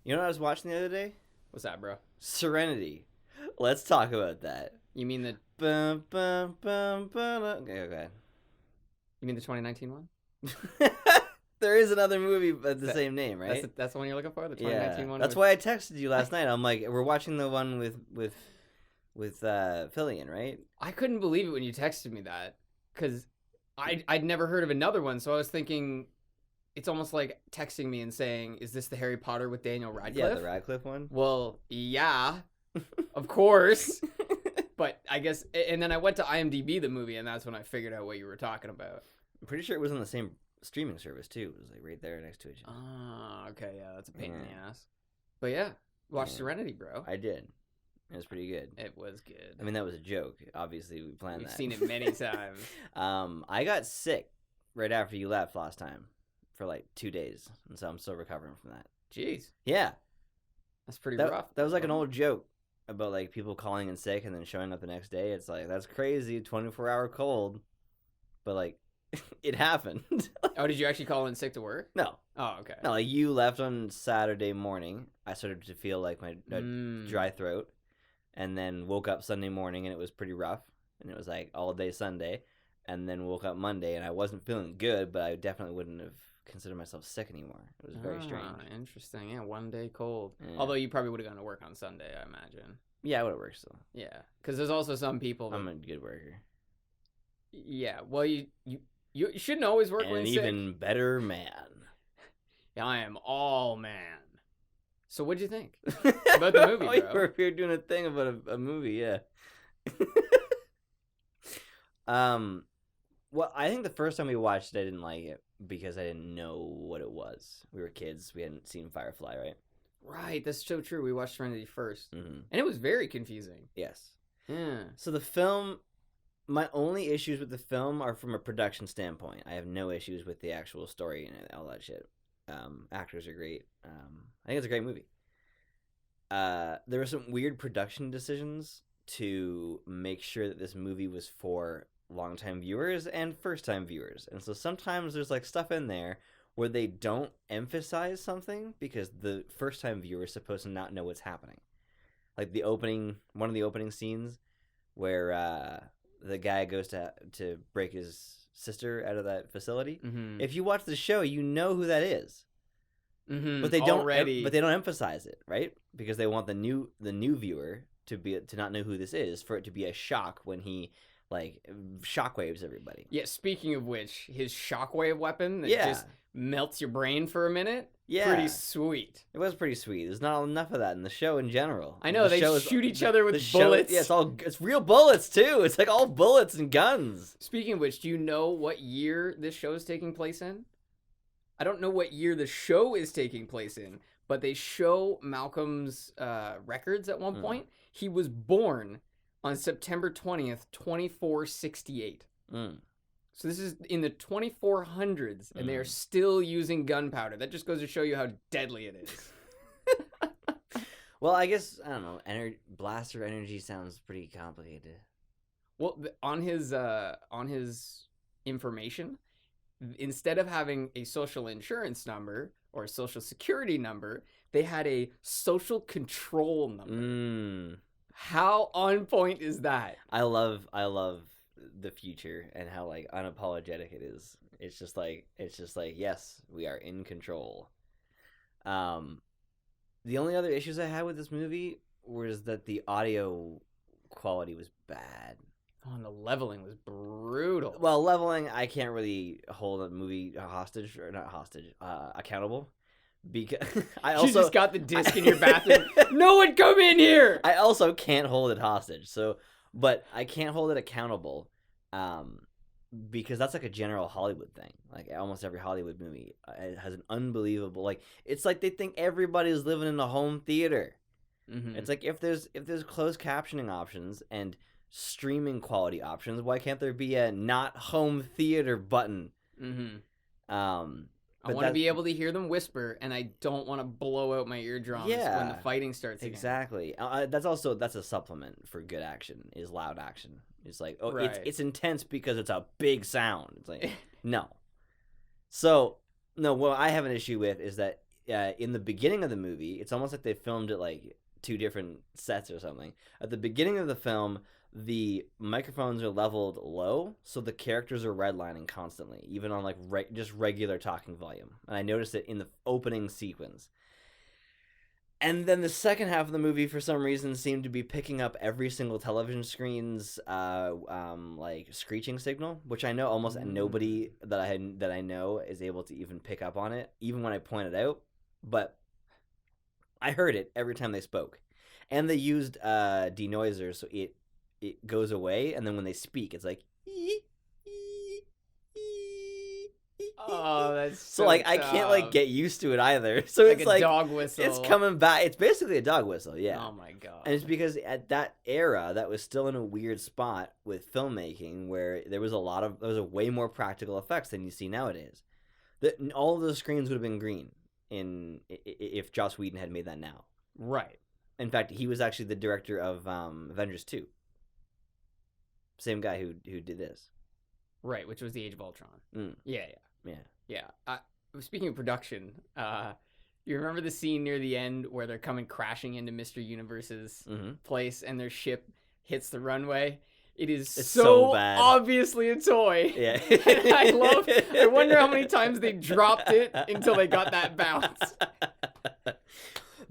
You know what I was watching the other day? What's that, bro? Serenity. Let's talk about that. You mean the Bum, bum, bum, bum. Okay. You mean the 2019 one? There is another movie with the same name, right? That's the one you're looking for. The 2019 one. That's why I texted you last night. I'm like, we're watching the one with Fillion, right? I couldn't believe it when you texted me that because I'd never heard of another one, so I was thinking it's almost like texting me and saying, "Is this the Harry Potter with Daniel Radcliffe?" Yeah, the Radcliffe one. Well, yeah, of course. But I guess, and then I went to IMDb the movie, and that's when I figured out what you were talking about. I'm pretty sure it was on the same streaming service too. It was like right there next to each other. Ah, okay, yeah, that's a pain in the ass. But yeah, watch Serenity, bro. I did. It was pretty good. It was good. I mean, that was a joke. Obviously, we planned that. We've seen it many times. I got sick right after you left last time for like 2 days, and so I'm still recovering from that. Jeez. Yeah. That's pretty rough. That was like an old joke about like people calling in sick and then showing up the next day. It's like, that's crazy, 24-hour cold. But like, it happened. Oh, did you actually call in sick to work? No. Oh, okay. No, like you left on Saturday morning. I started to feel like my dry throat, and then woke up Sunday morning and it was pretty rough. And it was like all day Sunday, and then woke up Monday and I wasn't feeling good, but I definitely wouldn't have considered myself sick anymore. It was very strange. Interesting. Yeah, 1 day cold. Yeah. Although you probably would have gone to work on Sunday, I imagine. Yeah, it would have worked still. Yeah, because there's also some people. I'm a good worker. Yeah, well, you shouldn't always work when an sick. Even better man. Yeah, I am all man. So what'd you think about the movie, bro? We were doing a thing about a movie, yeah. Well, I think the first time we watched it, I didn't like it because I didn't know what it was. We were kids. We hadn't seen Firefly, right? Right, that's so true. We watched Serenity first, Mm-hmm. and it was very confusing. Yes. Yeah. So the film, my only issues with the film are from a production standpoint. I have no issues with the actual story and all that shit. Actors are great. I think it's a great movie. There were some weird production decisions to make sure that this movie was for longtime viewers and first-time viewers. And so sometimes there's like stuff in there where they don't emphasize something because the first-time viewer is supposed to not know what's happening. Like one of the opening scenes where the guy goes to break his sister out of that facility. Mm-hmm. If you watch the show, you know who that is. Mm-hmm. But they don't. Already. But they don't emphasize it, right? Because they want the new viewer to not know who this is, for it to be a shock when he like shockwaves everybody. Yeah. Speaking of which, his shockwave weapon that Yeah. just melts your brain for a minute. Yeah. Pretty sweet. It was pretty sweet. There's not enough of that in the show in general. I know, The they show shoot each other with bullets. Yeah, it's real bullets too. It's like all bullets and guns. Speaking of which, do you know what year this show is taking place in? I don't know what year the show is taking place in, but they show Malcolm's records at one point. He was born on September 20th, 2468. So this is in the 2400s, and they are still using gunpowder. That just goes to show you how deadly it is. Well, I guess, I don't know, blaster energy sounds pretty complicated. Well, on his information, instead of having a social insurance number or a social security number, they had a social control number. How on point is that? I love the future and how like unapologetic it is. It's just like yes, we are in control. The only other issues I had with this movie was that the audio quality was bad. Oh, and the leveling was brutal. Well, leveling, I can't really hold a movie accountable, because I also you just got the disc in your bathroom. No one come in here. I also can't hold it hostage. But I can't hold it accountable, because that's like a general Hollywood thing. Like almost every Hollywood movie has an unbelievable, like, it's like they think everybody's living in a home theater. Mm-hmm. It's like if there's closed captioning options and streaming quality options, why can't there be a not home theater button? Mm-hmm. I want to be able to hear them whisper, and I don't want to blow out my eardrums when the fighting starts again. Exactly. That's a supplement for good action, is loud action. It's like, right. it's intense because it's a big sound. It's like, no. So, no, what I have an issue with is that in the beginning of the movie, it's almost like they filmed it like two different sets or something. At the beginning of the film, the microphones are leveled low, so the characters are redlining constantly, even on like just regular talking volume. And I noticed it in the opening sequence. And then the second half of the movie, for some reason, seemed to be picking up every single television screen's like screeching signal, which I know almost nobody that I know is able to even pick up on it, even when I point it out. But I heard it every time they spoke, and they used denoiser, so it goes away, and then when they speak, it's like. Oh, that's so like I can't like get used to it either. So like it's a like dog whistle. it's coming back. It's basically a dog whistle, yeah. Oh my god. And it's because at that era, that was still in a weird spot with filmmaking, where there was a way more practical effects than you see nowadays. All of those screens would have been green if Joss Whedon had made that now. Right. In fact, he was actually the director of Avengers 2. Same guy who did this. Right, which was the Age of Ultron. Mm. Yeah. Yeah. Speaking of production, you remember the scene near the end where they're coming crashing into Mr. Universe's place and their ship hits the runway? It's so bad. Obviously a toy. Yeah. And I wonder how many times they dropped it until they got that bounce.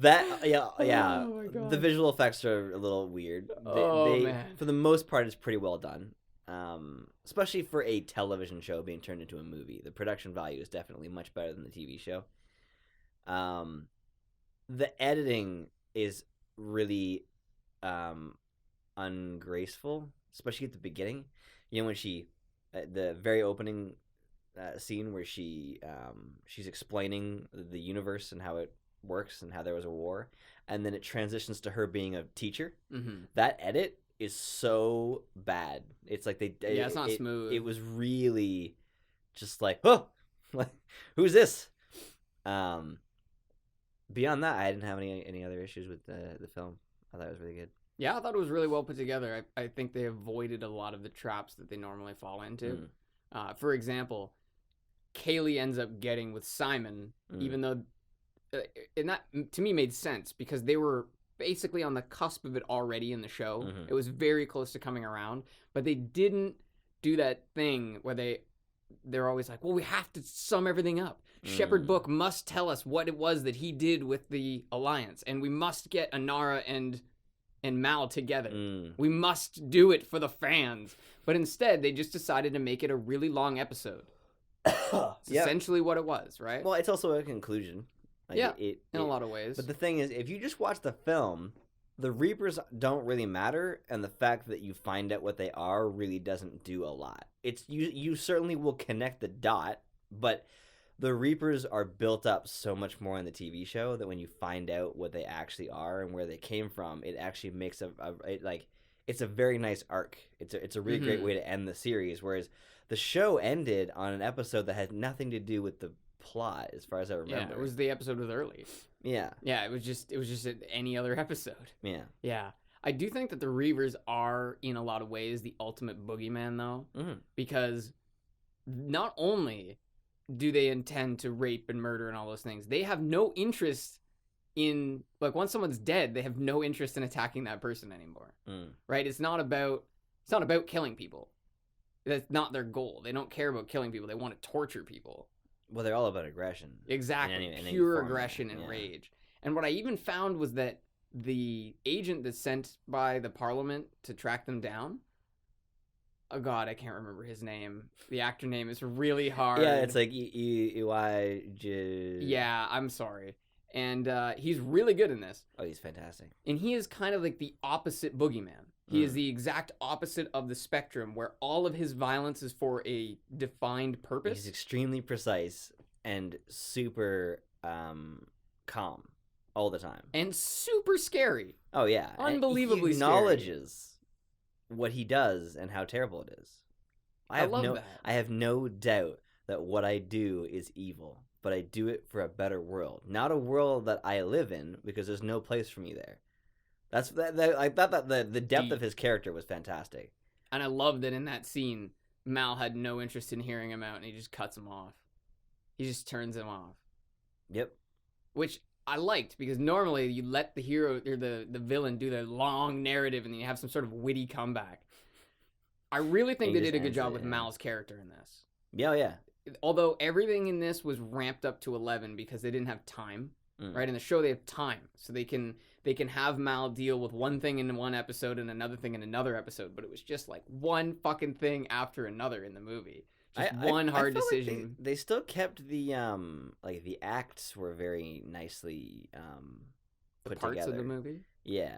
Yeah. Oh my God. The visual effects are a little weird. Man. For the most part, it's pretty well done. Especially for a television show being turned into a movie. The production value is definitely much better than the TV show. The editing is really ungraceful, especially at the beginning. You know, when the very opening scene where she's explaining the universe and how it works and how there was a war, and then it transitions to her being a teacher. That edit is so bad. It's like it's not smooth. It was really just like, oh, like, who's this? Beyond that, I didn't have any other issues with the film. I thought it was really good. Yeah, I thought it was really well put together. I think they avoided a lot of the traps that they normally fall into. For example, Kaylee ends up getting with Simon, even though, and that to me made sense because they were basically on the cusp of it already in the show. It was very close to coming around, but they didn't do that thing where they're always like, well, we have to sum everything up. Shepherd Book must tell us what it was that he did with the Alliance, and we must get Anara and Mal together. We must do it for the fans. But instead, they just decided to make it a really long episode. It's essentially what it was, right? Well, it's also a conclusion. Like in a lot of ways. But the thing is, if you just watch the film, the Reapers don't really matter, and the fact that you find out what they are really doesn't do a lot. It's you certainly will connect the dot, but the Reapers are built up so much more in the TV show that when you find out what they actually are and where they came from, it actually makes it's a very nice arc. It's a really great way to end the series. Whereas the show ended on an episode that had nothing to do with the plot, as far as I remember. Yeah, it was the episode with Early. Yeah. Yeah, it was just any other episode. Yeah. Yeah. I do think that the Reavers are, in a lot of ways, the ultimate boogeyman, though. Because not only do they intend to rape and murder and all those things, they have no interest in, like, once someone's dead, they have no interest in attacking that person anymore. Right? It's not about killing people. That's not their goal. They don't care about killing people. They want to torture people. Well, they're all about aggression. Exactly. Pure aggression and rage. And what I even found was that the agent that's sent by the Parliament to track them down, oh god, I can't remember his name. The actor name is really hard. Yeah, it's like EY. Yeah, I'm sorry. And he's really good in this. Oh, he's fantastic. And he is kind of like the opposite boogeyman. He is the exact opposite of the spectrum, where all of his violence is for a defined purpose. He's extremely precise and super calm all the time. And super scary. Oh, yeah. Unbelievably he acknowledges what he does and how terrible it is. I love that. I have no doubt that what I do is evil, but I do it for a better world. Not a world that I live in, because there's no place for me there. I thought that the depth of his character was fantastic. And I love that in that scene, Mal had no interest in hearing him out, and he just cuts him off. He just turns him off. Yep. which I liked because normally you let the hero or the villain do the long narrative and then you have some sort of witty comeback. I really think And they he did just a good ends job it, with yeah. Mal's character in this. Yeah, yeah. Although everything in this was ramped up to 11 because they didn't have time, right? In the show they have time, so they can have Mal deal with one thing in one episode and another thing in another episode. But it was just like one fucking thing after another in the movie. Just one hard felt decision. Like they still kept the like the acts were very nicely The put parts together. of the movie. Yeah.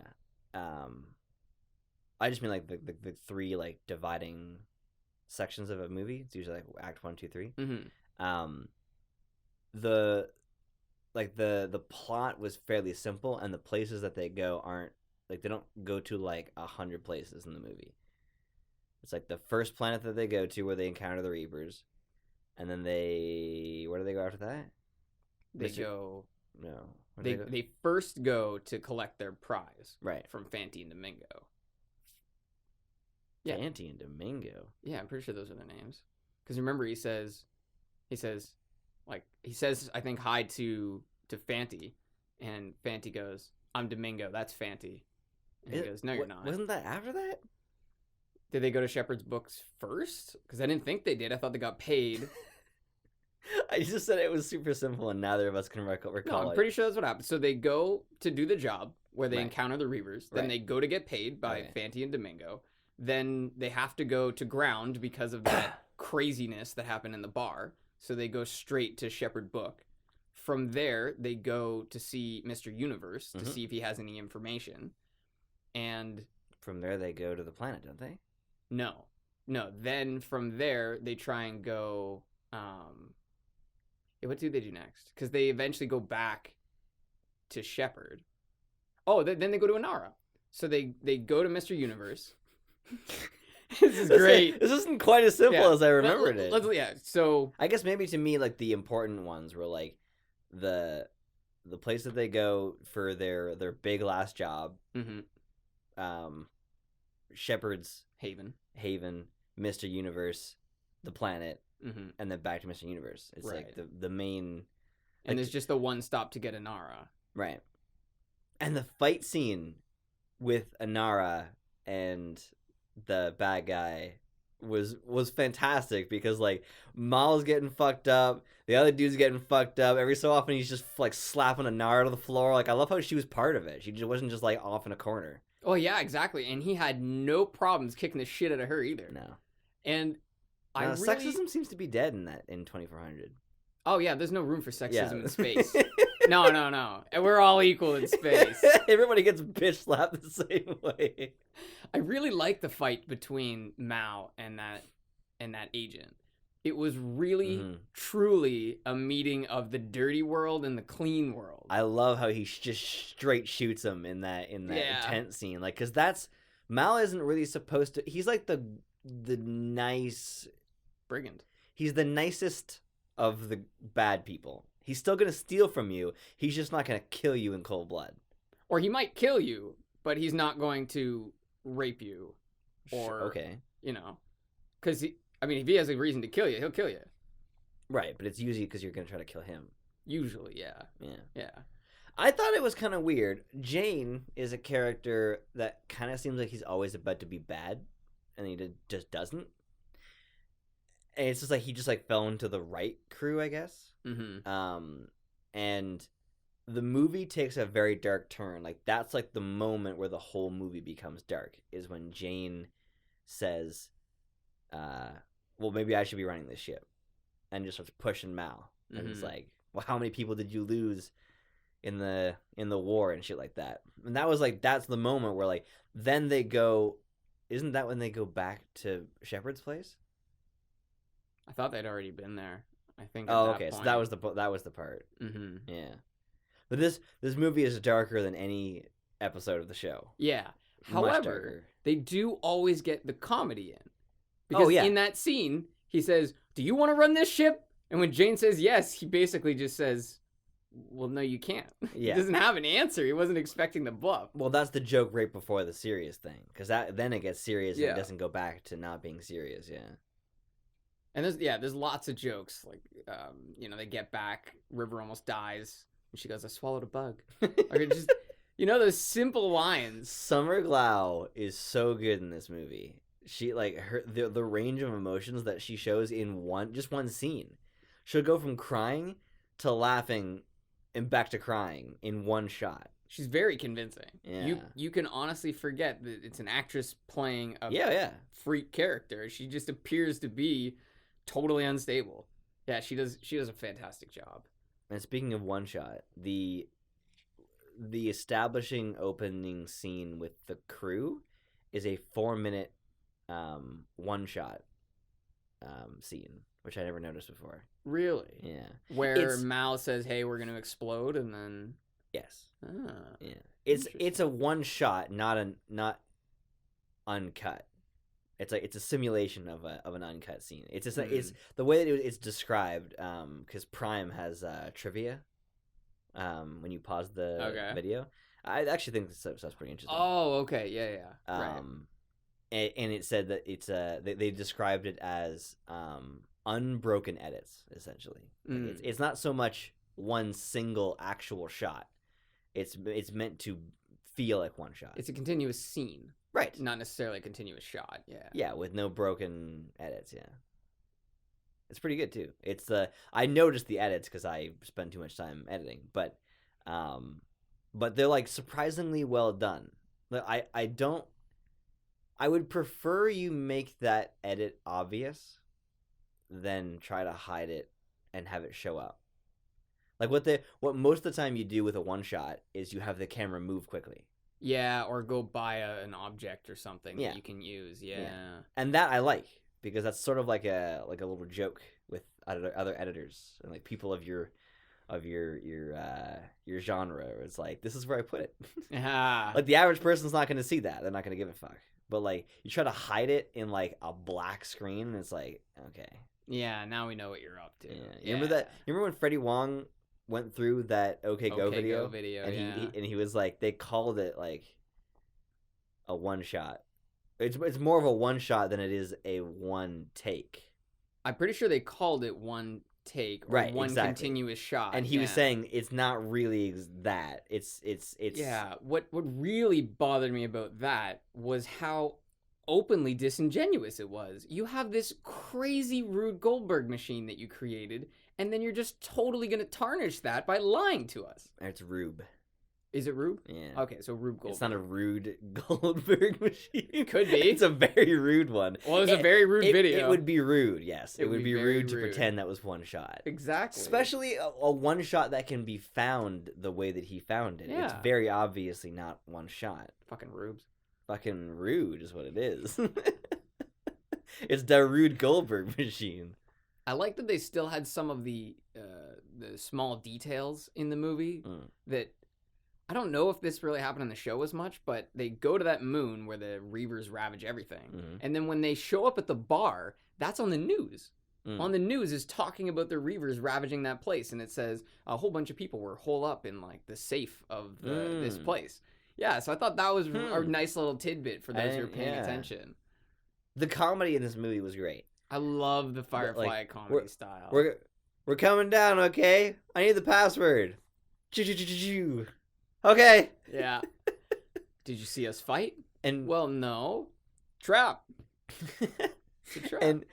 I just mean like the three like dividing sections of a movie. It's usually like act 1, 2, 3. Mm-hmm. The plot was fairly simple, and the places that they go aren't like they don't go to like 100 places in the movie. It's like the first planet that they go to where they encounter the Reapers, and then where do they go after that? They go. No. They first go to collect their prize, right, from Fanti and Domingo. Yeah. Fanti and Domingo. Yeah, I'm pretty sure those are their names. Because remember, he says, I think hi to Fanti, and Fanti goes, "I'm Domingo. That's Fanti." And he goes, "No, you're not." Wasn't that after that? Did they go to Shepard's books first? Because I didn't think they did. I thought they got paid. I just said it was super simple, and neither of us can recall No, I'm pretty sure that's what happened. So they go to do the job where they Right. encounter the Reavers. Then Right. they go to get paid by Okay. Fanti and Domingo. Then they have to go to ground because of that craziness that happened in the bar. So they go straight to Shepard Book. From there, they go to see Mr. Universe to see if he has any information. And from there, they go to the planet, don't they? no. Then from there, they try and go. What do they do next? Because they eventually go back to Shepard. Oh, then they go to Inara. So they go to Mr. Universe. This is great. This isn't quite as simple as I remembered it. Yeah. So I guess maybe to me, like the important ones were like the place that they go for their big last job. Shepard's Haven, Mr. Universe, the planet, and then back to Mr. Universe. It's Right. like the main. And there's just the one stop to get Inara. Right. And the fight scene with Inara and the bad guy was fantastic because like Mal's getting fucked up, the other dude's getting fucked up. Every so often he's just like slapping Inara to the floor. Like I love how she was part of it. She just wasn't just like off in a corner. Oh yeah, exactly. And he had no problems kicking the shit out of her either. No. And sexism seems to be dead in 2400. Oh yeah, there's no room for sexism in space. No. And we're all equal in space. Everybody gets bitch slapped the same way. I really like the fight between Mal and that agent. It was really, truly a meeting of the dirty world and the clean world. I love how he just straight shoots him in that tent scene, like because that's Mal isn't really supposed to. He's like the nice brigand. He's the nicest of the bad people. He's still gonna steal from you. He's just not gonna kill you in cold blood. Or he might kill you, but he's not going to rape you. Or okay, because if he has a reason to kill you, he'll kill you. Right, but it's usually because you're gonna try to kill him. Usually, yeah. Yeah. I thought it was kind of weird. Jane is a character that kind of seems like he's always about to be bad, and he just doesn't. And it's just like he just like fell into the right crew, I guess. And the movie takes a very dark turn. Like that's like the moment where the whole movie becomes dark is when Jane says, well, maybe I should be running this ship, and just starts pushing Mal. And it's like, well, how many people did you lose in the war and shit like that? And that was like, that's the moment where like, then they go, isn't that when they go back to Shepard's place? I thought they'd already been there. I think. Oh, okay. So that was the part. Yeah. But this movie is darker than any episode of the show. Yeah. Much However, darker. They do always get the comedy in. Because in that scene, he says, "Do you want to run this ship?" And when Jane says yes, he basically just says, "Well, no, you can't." Yeah. He doesn't have an answer. He wasn't expecting the bluff. Well, that's the joke right before the serious thing, because then it gets serious and Yeah. it doesn't go back to not being serious. Yeah. And there's lots of jokes like they get back, River almost dies, And she goes, "I swallowed a bug." Or just, those simple lines. Summer Glau is so good in this movie. She like the range of emotions that she shows in one scene. She'll go from crying to laughing and back to crying in one shot. She's very convincing. Yeah. You can honestly forget that it's an actress playing a Yeah. freak character. She just appears to be totally unstable. Yeah, she does a fantastic job. And speaking of one shot, the establishing opening scene with the crew is a 4-minute one shot scene, which I never noticed before. Really? Yeah. Where Mal says, "Hey, we're going to explode," and then yes. Ah, yeah. It's a one shot, not uncut. It's a simulation of an uncut scene. It's just it's the way that it's described because Prime has trivia when you pause the video. I actually think that's pretty interesting. Oh, okay. Yeah. Right. And it said that it's they described it as unbroken edits essentially. Like it's not so much one single actual shot. It's meant to feel like one shot. It's a continuous scene. Right. Not necessarily a continuous shot. Yeah. Yeah, with no broken edits, yeah. It's pretty good too. I noticed the edits because I spend too much time editing, but they're like surprisingly well done. I would prefer you make that edit obvious than try to hide it and have it show up. Like what most of the time you do with a one shot is you have the camera move quickly. Yeah, or go buy an object or something that you can use. Yeah. And that I like because that's sort of like a little joke with other editors and like people of your genre. It's like, this is where I put it. Like the average person's not going to see that. They're not going to give a fuck. But like you try to hide it in like a black screen and it's like, okay. Yeah, now we know what you're up to. Yeah. You remember that? You remember when Freddie Wong went through that OK Go video? And he was like, they called it like a one shot. It's more of a one shot than it is a one take. I'm pretty sure they called it one take or one continuous shot. And he was saying it's not really that. It's Yeah, what really bothered me about that was how openly disingenuous it was. You have this crazy Rube Goldberg machine that you created, and then you're just totally going to tarnish that by lying to us. It's Rube. Is it Rube? Yeah. Okay, so Rube Goldberg. It's not a rude Goldberg machine. Could be. It's a very rude one. Well, it's a very rude video. It would be rude, yes. It would be rude to pretend that was one shot. Exactly. Especially a one shot that can be found the way that he found it. Yeah. It's very obviously not one shot. Fucking Rubes. Fucking rude is what it is. It's the Rude Goldberg machine. I like that they still had some of the small details in the movie that I don't know if this really happened in the show as much, but they go to that moon where the Reavers ravage everything. And then when they show up at the bar, that's on the news. On the news is talking about the Reavers ravaging that place. And it says a whole bunch of people were holed up in like the safe of this place. Yeah, so I thought that was a nice little tidbit for those who are paying attention. The comedy in this movie was great. I love the Firefly comedy style. We're coming down, okay? I need the password. Okay. Yeah. Did you see us fight? And well, no. Trap. It's a trap. And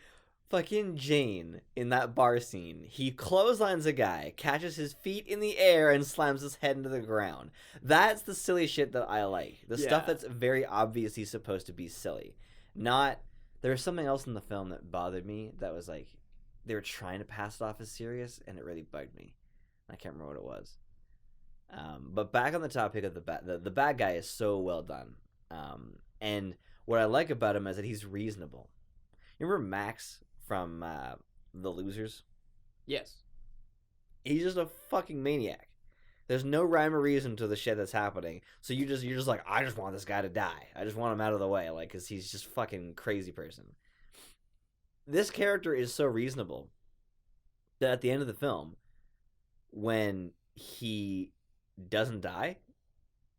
fucking Jane in that bar scene, he clotheslines a guy, catches his feet in the air, and slams his head into the ground. That's the silly shit that I like. The stuff that's very obviously supposed to be silly. Not. There was something else in the film that bothered me that was like they were trying to pass it off as serious, and it really bugged me. I can't remember what it was. But back on the topic of the bad guy is so well done. And what I like about him is that he's reasonable. You remember Max from The Losers? Yes. He's just a fucking maniac. There's no rhyme or reason to the shit that's happening. So you're just like, I just want this guy to die. I just want him out of the way, like, because he's just fucking crazy person. This character is so reasonable that at the end of the film, when he doesn't die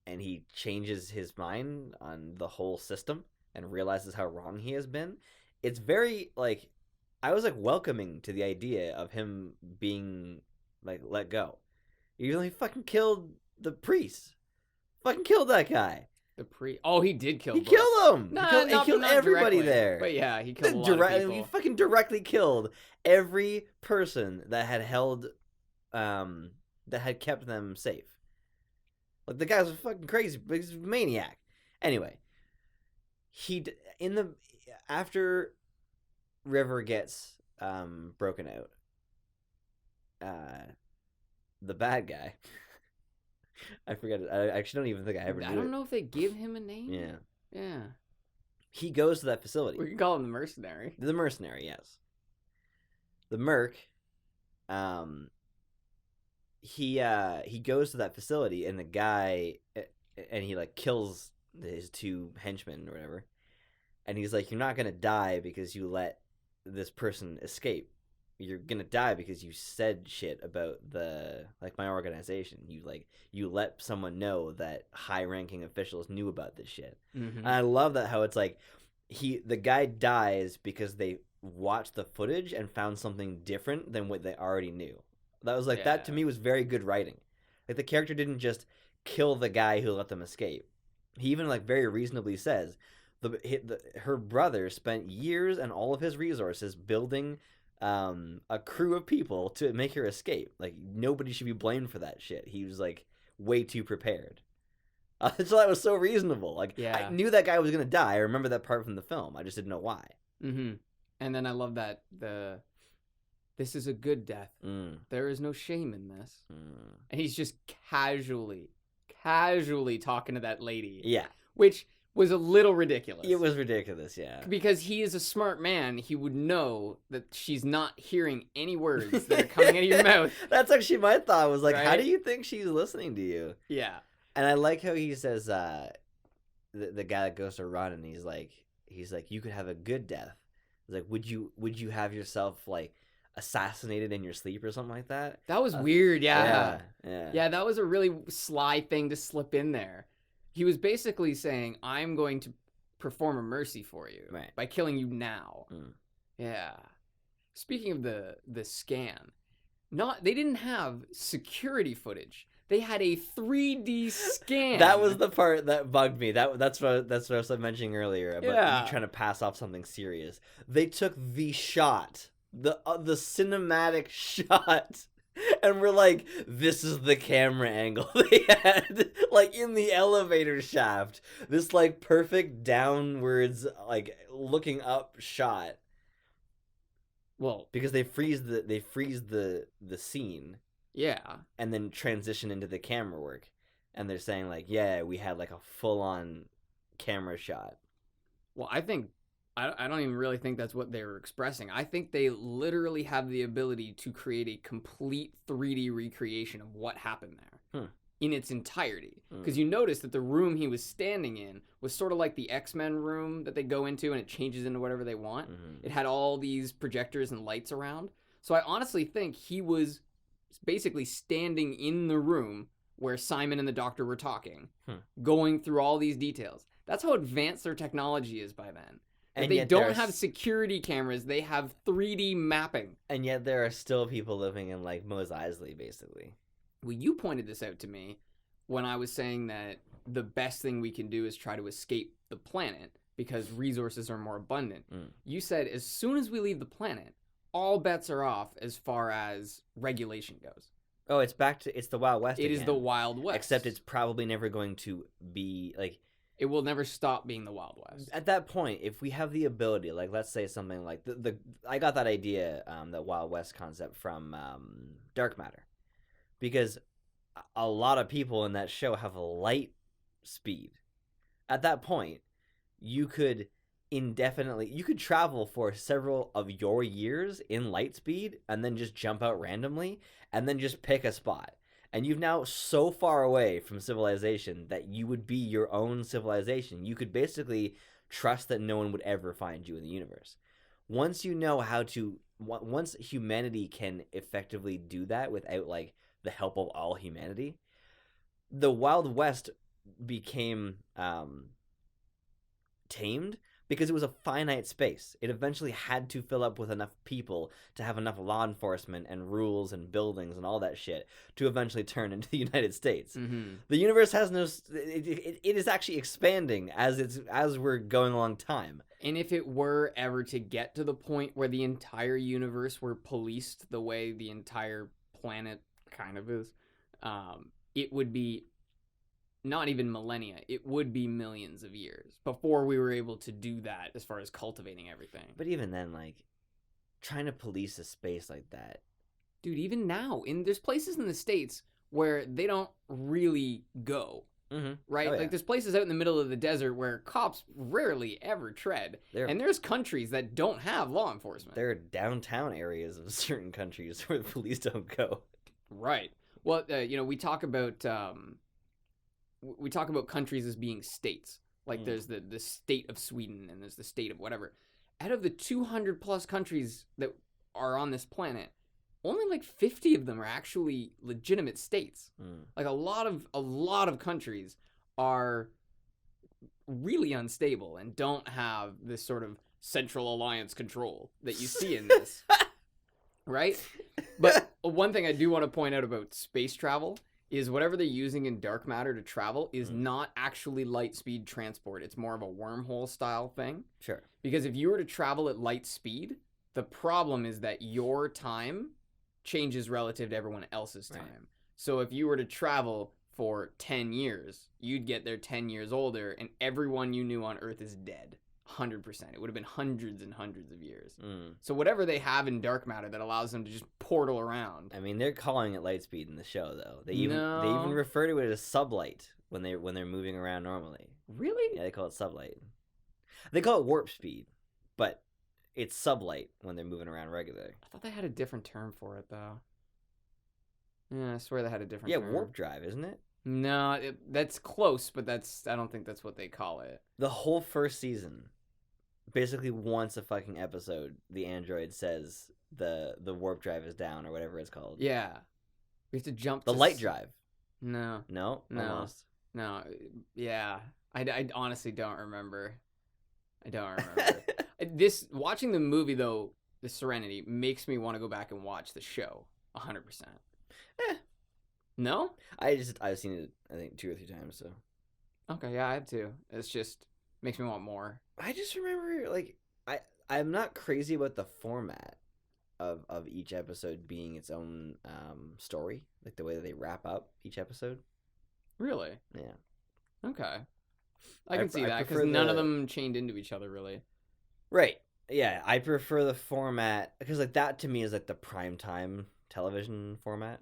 and he changes his mind on the whole system and realizes how wrong he has been, it's very like I was like welcoming to the idea of him being like let go, Even though he fucking killed the priest. Fucking killed that guy. Oh, he did kill He both. killed him. Nah, he killed not everybody directly, there. but yeah, he killed a lot of people. He fucking directly killed every person that had that had kept them safe. Like, the guy was fucking crazy. He's a maniac. Anyway, after River gets broken out, the bad guy. I forget it. I actually don't even think I ever knew. I don't know if they give him a name. Yeah. He goes to that facility. We can call him the mercenary. The mercenary, yes. The merc, he goes to that facility, and the guy, and he like kills his two henchmen or whatever, and he's like, "You're not gonna die because you let this person escape. You're gonna die because you said shit about my organization. You let someone know that high-ranking officials knew about this shit." Mm-hmm. And I love that how it's like the guy dies because they watched the footage and found something different than what they already knew. That was like that to me was very good writing. Like, the character didn't just kill the guy who let them escape. He even like very reasonably says her brother spent years and all of his resources building a crew of people to make her escape. Like, nobody should be blamed for that shit. He was like way too prepared. So that was so reasonable. Like, I knew that guy was gonna die. I remember that part from the film. I just didn't know why. Mm-hmm. And then I love that this is a good death. There is no shame in this. And he's just casually talking to that lady. Yeah. Which was a little ridiculous. It was ridiculous, yeah. Because he is a smart man. He would know that she's not hearing any words that are coming out of your mouth. That's actually my thought, was like, right? How do you think she's listening to you? Yeah. And I like how he says, the guy that goes to run, and he's like, you could have a good death. He's like, would you have yourself like assassinated in your sleep or something like that? That was weird. Yeah, that was a really sly thing to slip in there. He was basically saying, I'm going to perform a mercy for you by killing you now. Yeah. Speaking of the scan, they didn't have security footage. They had a 3D scan. That was the part that bugged me. That's what I was mentioning earlier about you trying to pass off something serious. They took the shot, the cinematic shot, and we're like, this is the camera angle they had, like, in the elevator shaft. This like perfect downwards, like, looking up shot. Well, because they freeze the scene. Yeah. And then transition into the camera work. And they're saying, like, yeah, we had, like, a full-on camera shot. Well, I don't even really think that's what they were expressing. I think they literally have the ability to create a complete 3D recreation of what happened there in its entirety. Because you notice that the room he was standing in was sort of like the X-Men room that they go into and it changes into whatever they want. It had all these projectors and lights around. So I honestly think he was basically standing in the room where Simon and the doctor were talking, going through all these details. That's how advanced their technology is by then. And they don't have security cameras, they have 3D mapping. And yet there are still people living in, like, Mos Eisley, basically. Well, you pointed this out to me when I was saying that the best thing we can do is try to escape the planet because resources are more abundant. You said as soon as we leave the planet, all bets are off as far as regulation goes. Oh, it's the Wild West again. It is the Wild West. Except it's probably never going to be, like... It will never stop being the Wild West. At that point, if we have the ability, like, let's say something like... I got that idea, that Wild West concept from Dark Matter. Because a lot of people in that show have a light speed. At that point, you could travel for several of your years in light speed and then just jump out randomly and then just pick a spot. And you've now so far away from civilization that you would be your own civilization. You could basically trust that no one would ever find you in the universe. Once humanity can effectively do that without, like, the help of all humanity, the Wild West became tamed because it was a finite space. It eventually had to fill up with enough people to have enough law enforcement and rules and buildings and all that shit to eventually turn into the United States. Mm-hmm. The universe has no. It is actually expanding as we're going along time. And if it were ever to get to the point where the entire universe were policed the way the entire planet kind of is, it would be not even millennia. It would be millions of years before we were able to do that as far as cultivating everything. But even then, like, trying to police a space like that. Dude, even now, there's places in the States where they don't really go. Mm-hmm. Right? Oh, yeah. Like, there's places out in the middle of the desert where cops rarely ever tread. And there's countries that don't have law enforcement. There are downtown areas of certain countries where the police don't go. Right. Well, we talk about countries as being states. Like, there's the state of Sweden and there's the state of whatever. Out of the 200 plus countries that are on this planet, only like 50 of them are actually legitimate states. Like a lot of countries are really unstable and don't have this sort of central alliance control that you see in this. Right? But one thing I do want to point out about space travel is whatever they're using in dark matter to travel is not actually light speed transport. It's more of a wormhole style thing. Sure. Because if you were to travel at light speed, the problem is that your time changes relative to everyone else's time. Right. So if you were to travel for 10 years, you'd get there 10 years older, and everyone you knew on Earth is dead. 100%. It would have been hundreds and hundreds of years. So whatever they have in dark matter that allows them to just portal around. I mean, they're calling it light speed in the show, though. They even refer to it as sublight when they're moving around normally. Really? Yeah, they call it sublight. They call it warp speed, but it's sublight when they're moving around regularly. I thought they had a different term for it, though. Yeah, I swear they had a different term. Yeah, warp drive, isn't it? No, that's close, but I don't think that's what they call it. The whole first season, basically once a fucking episode, the android says the warp drive is down or whatever it's called. Yeah. We have to jump the light drive. No. No? Almost. No. Yeah. I honestly don't remember. I don't remember. Watching the movie, though, the Serenity, makes me want to go back and watch the show 100%. No? I've seen it, I think, 2 or 3 times, so. Okay, yeah, I have too. It's just makes me want more. I just remember, like, I'm not crazy about the format of each episode being its own story, like the way that they wrap up each episode. Really? Yeah. Okay. I can see that, because none of them chained into each other, really. Right. Yeah, I prefer the format, because, like, that to me is, like, the primetime television format.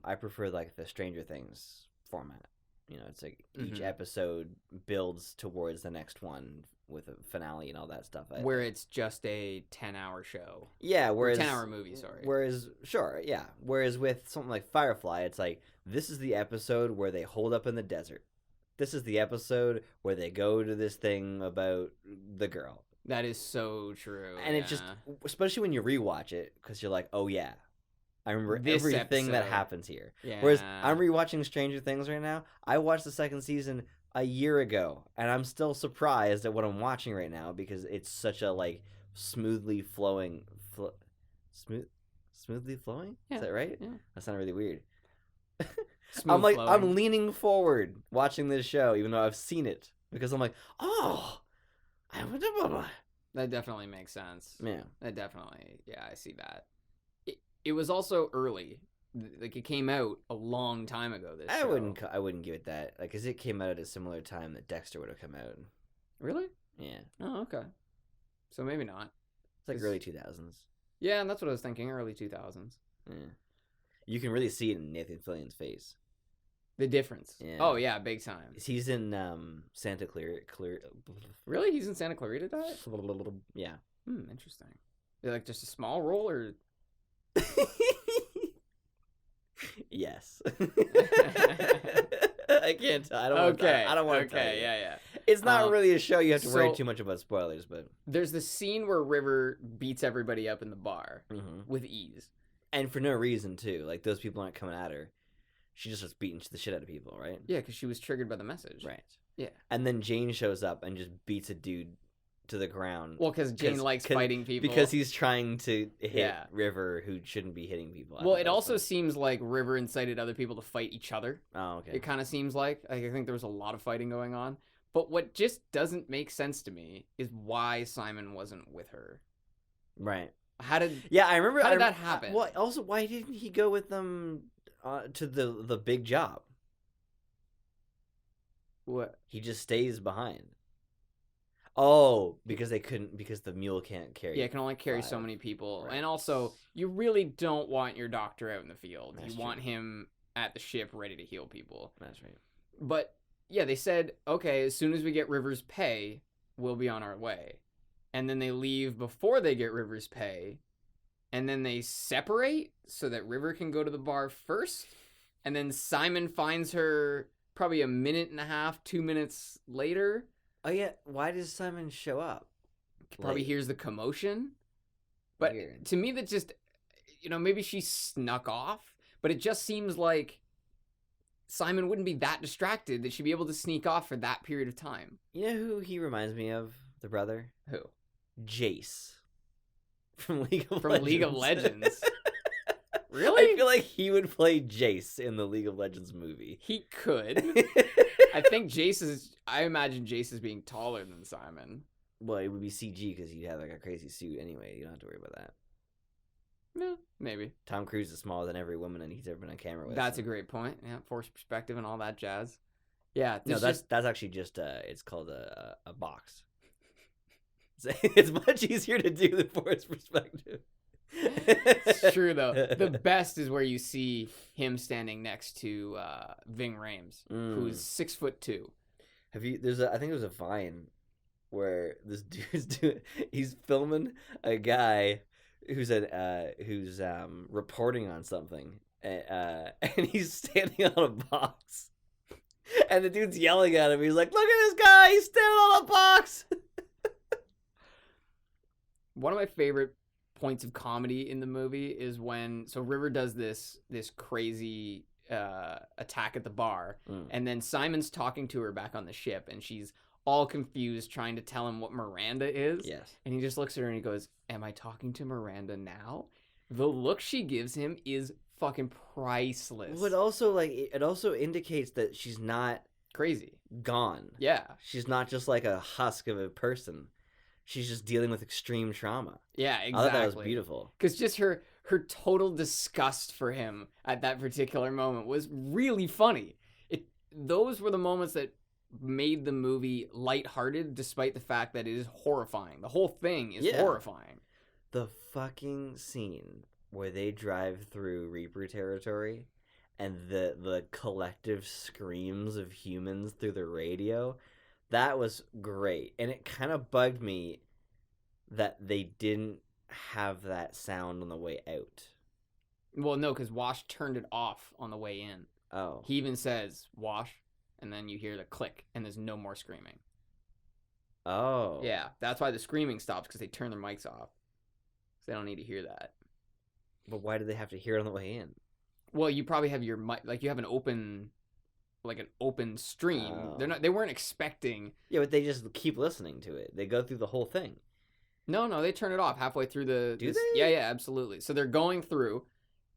I prefer, like, the Stranger Things format. You know, it's like each episode builds towards the next one with a finale and all that stuff. Where it's just a 10-hour show. Yeah, whereas 10-hour movie, sorry. Whereas with something like Firefly, it's like, this is the episode where they hold up in the desert. This is the episode where they go to this thing about the girl. That is so true. And it just, especially when you rewatch it, because you're like, oh yeah, I remember everything that happens here. Yeah. Whereas I'm rewatching Stranger Things right now. I watched the second season a year ago, and I'm still surprised at what I'm watching right now because it's such a, like, smoothly flowing. Smoothly flowing? Yeah. Is that right? Yeah. That sounded really weird. Flowing. I'm leaning forward watching this show, even though I've seen it, because I'm like, oh, that definitely makes sense. Yeah. That definitely, I see that. It was also early. Like, it came out a long time ago, this show. I wouldn't give it that. Like, because it came out at a similar time that Dexter would have come out. Really? Yeah. Oh, okay. So maybe not. It's like early 2000s. Yeah, and that's what I was thinking, early 2000s. Yeah. You can really see it in Nathan Fillion's face. The difference. Yeah. Oh, yeah, big time. He's in Santa Clara. Really? He's in Santa Clarita Diet? Yeah. Interesting. Is it like just a small role, or... Yes. I can't tell. I don't want to. I don't want to tell you. Yeah. It's not really a show you have to worry too much about spoilers, but there's the scene where River beats everybody up in the bar with ease, and for no reason too. Like, those people aren't coming at her. She just starts beating the shit out of people, right? Yeah, because she was triggered by the message. Right. Yeah. And then Jane shows up and just beats a dude to the ground. Well, because Jane likes fighting people. Because he's trying to hit Yeah. River, who shouldn't be hitting people. Well, it also seems like River incited other people to fight each other. Oh, okay. It kind of seems like. I think there was a lot of fighting going on. But what just doesn't make sense to me is why Simon wasn't with her. Right. How did? Yeah, I remember. How did that happen? Well, also, why didn't he go with them to the big job? What? He just stays behind. Oh, because the mule can't carry. Yeah, it can only carry 5. so many people. Right. And also, you really don't want your doctor out in the field. That's you true. want him at the ship ready to heal people. That's right. But, yeah, they said, okay, as soon as we get River's pay, we'll be on our way. And then they leave before they get River's pay. And then they separate so that River can go to the bar first. And then Simon finds her probably a minute and a half, 2 minutes later. Oh yeah, why does Simon show up? Probably hears the commotion. But Weird. to me, that just, maybe she snuck off. But it just seems like Simon wouldn't be that distracted that she'd be able to sneak off for that period of time. You know who he reminds me of? The brother? Who? Jace. From League of Legends. Really? I feel like he would play Jace in the League of Legends movie. He could. I imagine Jace is being taller than Simon. Well, it would be CG because he'd have like a crazy suit anyway. You don't have to worry about that. Yeah, maybe. Tom Cruise is smaller than every woman and he's ever been on camera with. That's a great point. Yeah, forced perspective and all that jazz. Yeah. No, that's actually just it's called a box. It's much easier to do than forced perspective. It's true though. The best is where you see him standing next to Ving Rhames, who's 6'2". I think there's a Vine where this dude's he's filming a guy who's reporting on something, and he's standing on a box, and the dude's yelling at him. He's like, "Look at this guy! He's standing on a box." One of my favorite points of comedy in the movie is when River does this crazy attack at the bar, and then Simon's talking to her back on the ship, and she's all confused trying to tell him what Miranda is. Yes. And he just looks at her and he goes, "Am I talking to Miranda now?" The look she gives him is fucking priceless. But also, it also indicates that she's not crazy gone. Yeah. She's not just like a husk of a person. She's just dealing with extreme trauma. Yeah, exactly. I thought that was beautiful. Because just her total disgust for him at that particular moment was really funny. Those were the moments that made the movie lighthearted, despite the fact that it is horrifying. The whole thing is horrifying. The fucking scene where they drive through Reaper territory and the collective screams of humans through the radio, that was great. And it kind of bugged me that they didn't have that sound on the way out. Well, no, because Wash turned it off on the way in. Oh. He even says, "Wash," and then you hear the click, and there's no more screaming. Oh. Yeah, that's why the screaming stops, because they turn their mics off. So they don't need to hear that. But why did they have to hear it on the way in? Well, you probably have your mic, you have an open stream. Oh. They weren't expecting. Yeah, but they just keep listening to it. They go through the whole thing. No, they turn it off halfway through the. Do they? Yeah, absolutely. So they're going through,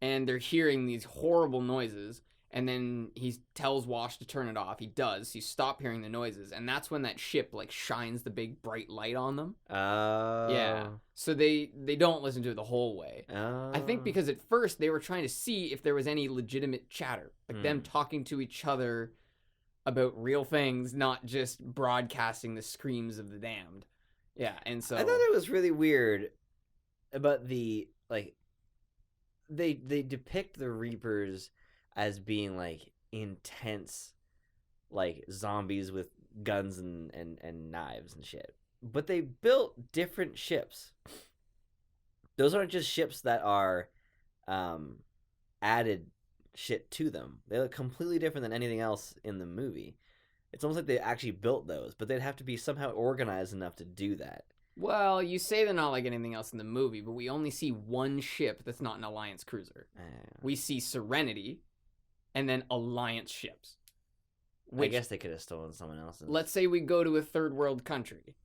and they're hearing these horrible noises, and then he tells Wash to turn it off. He does. You stop hearing the noises, and that's when that ship shines the big bright light on them. Oh. Yeah. So they don't listen to it the whole way. Oh. I think because at first they were trying to see if there was any legitimate chatter, like them talking to each other about real things, not just broadcasting the screams of the damned. Yeah, and so I thought it was really weird about the they depict the Reapers as being intense zombies with guns and knives and shit. But they built different ships. Those aren't just ships that are added shit to them. They look completely different than anything else in the movie. It's almost like they actually built those, but they'd have to be somehow organized enough to do that. Well, you say they're not like anything else in the movie, but we only see one ship that's not an Alliance cruiser. We see Serenity, and then Alliance ships. I guess they could have stolen someone else's. Let's say we go to a third world country,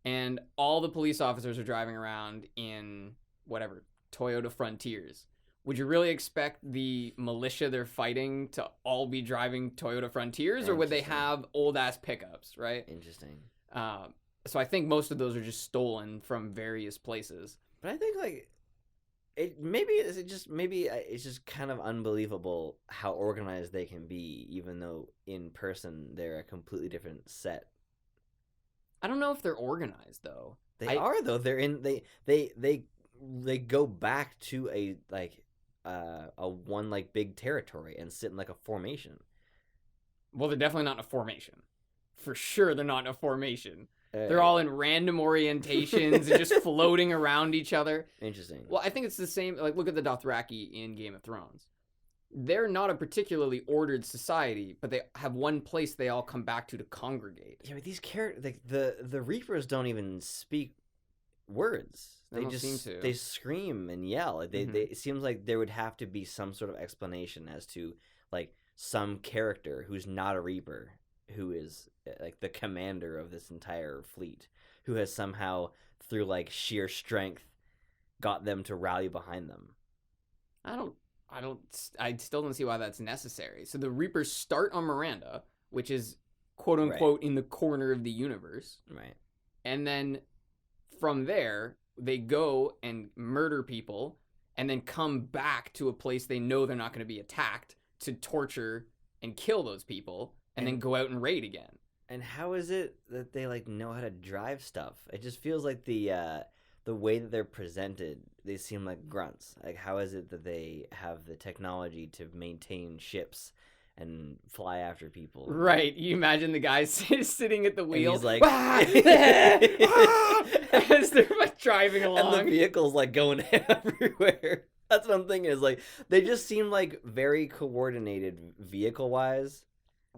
and all the police officers are driving around in whatever Toyota Frontiers. Would you really expect the militia they're fighting to all be driving Toyota Frontiers, or would they have old ass pickups, right? Interesting. So I think most of those are just stolen from various places. But I think like it's just kind of unbelievable how organized they can be, even though in person they're a completely different set. I don't know if they're organized though. They are though. They're in they go back to a one like big territory and sit in like a formation. Well, they're definitely not in a formation. For sure, they're not in a formation. They're all in random orientations and just floating around each other. Interesting. Well, I think it's the same. Like, look at the Dothraki in Game of Thrones. They're not a particularly ordered society, but they have one place they all come back to congregate. Yeah, but these characters, like the Reapers, don't even speak words. They don't seem to. They scream and yell. It seems like there would have to be some sort of explanation as to like some character who's not a Reaper, who is like the commander of this entire fleet, who has somehow through like sheer strength got them to rally behind them. I still don't see why that's necessary. So the Reapers start on Miranda, which is quote unquote in the corner of the universe. Right. And then from there, they go and murder people and then come back to a place they know they're not going to be attacked to torture and kill those people and then go out and raid again. And how is it that they like know how to drive stuff? It just feels like the way that they're presented, they seem like grunts. Like, how is it that they have the technology to maintain ships and fly after people? Right. You imagine the guy sitting at the wheel. And he's like, as they're like driving along. And the vehicle's like going everywhere. That's what I'm thinking, is like, they just seem like very coordinated vehicle-wise.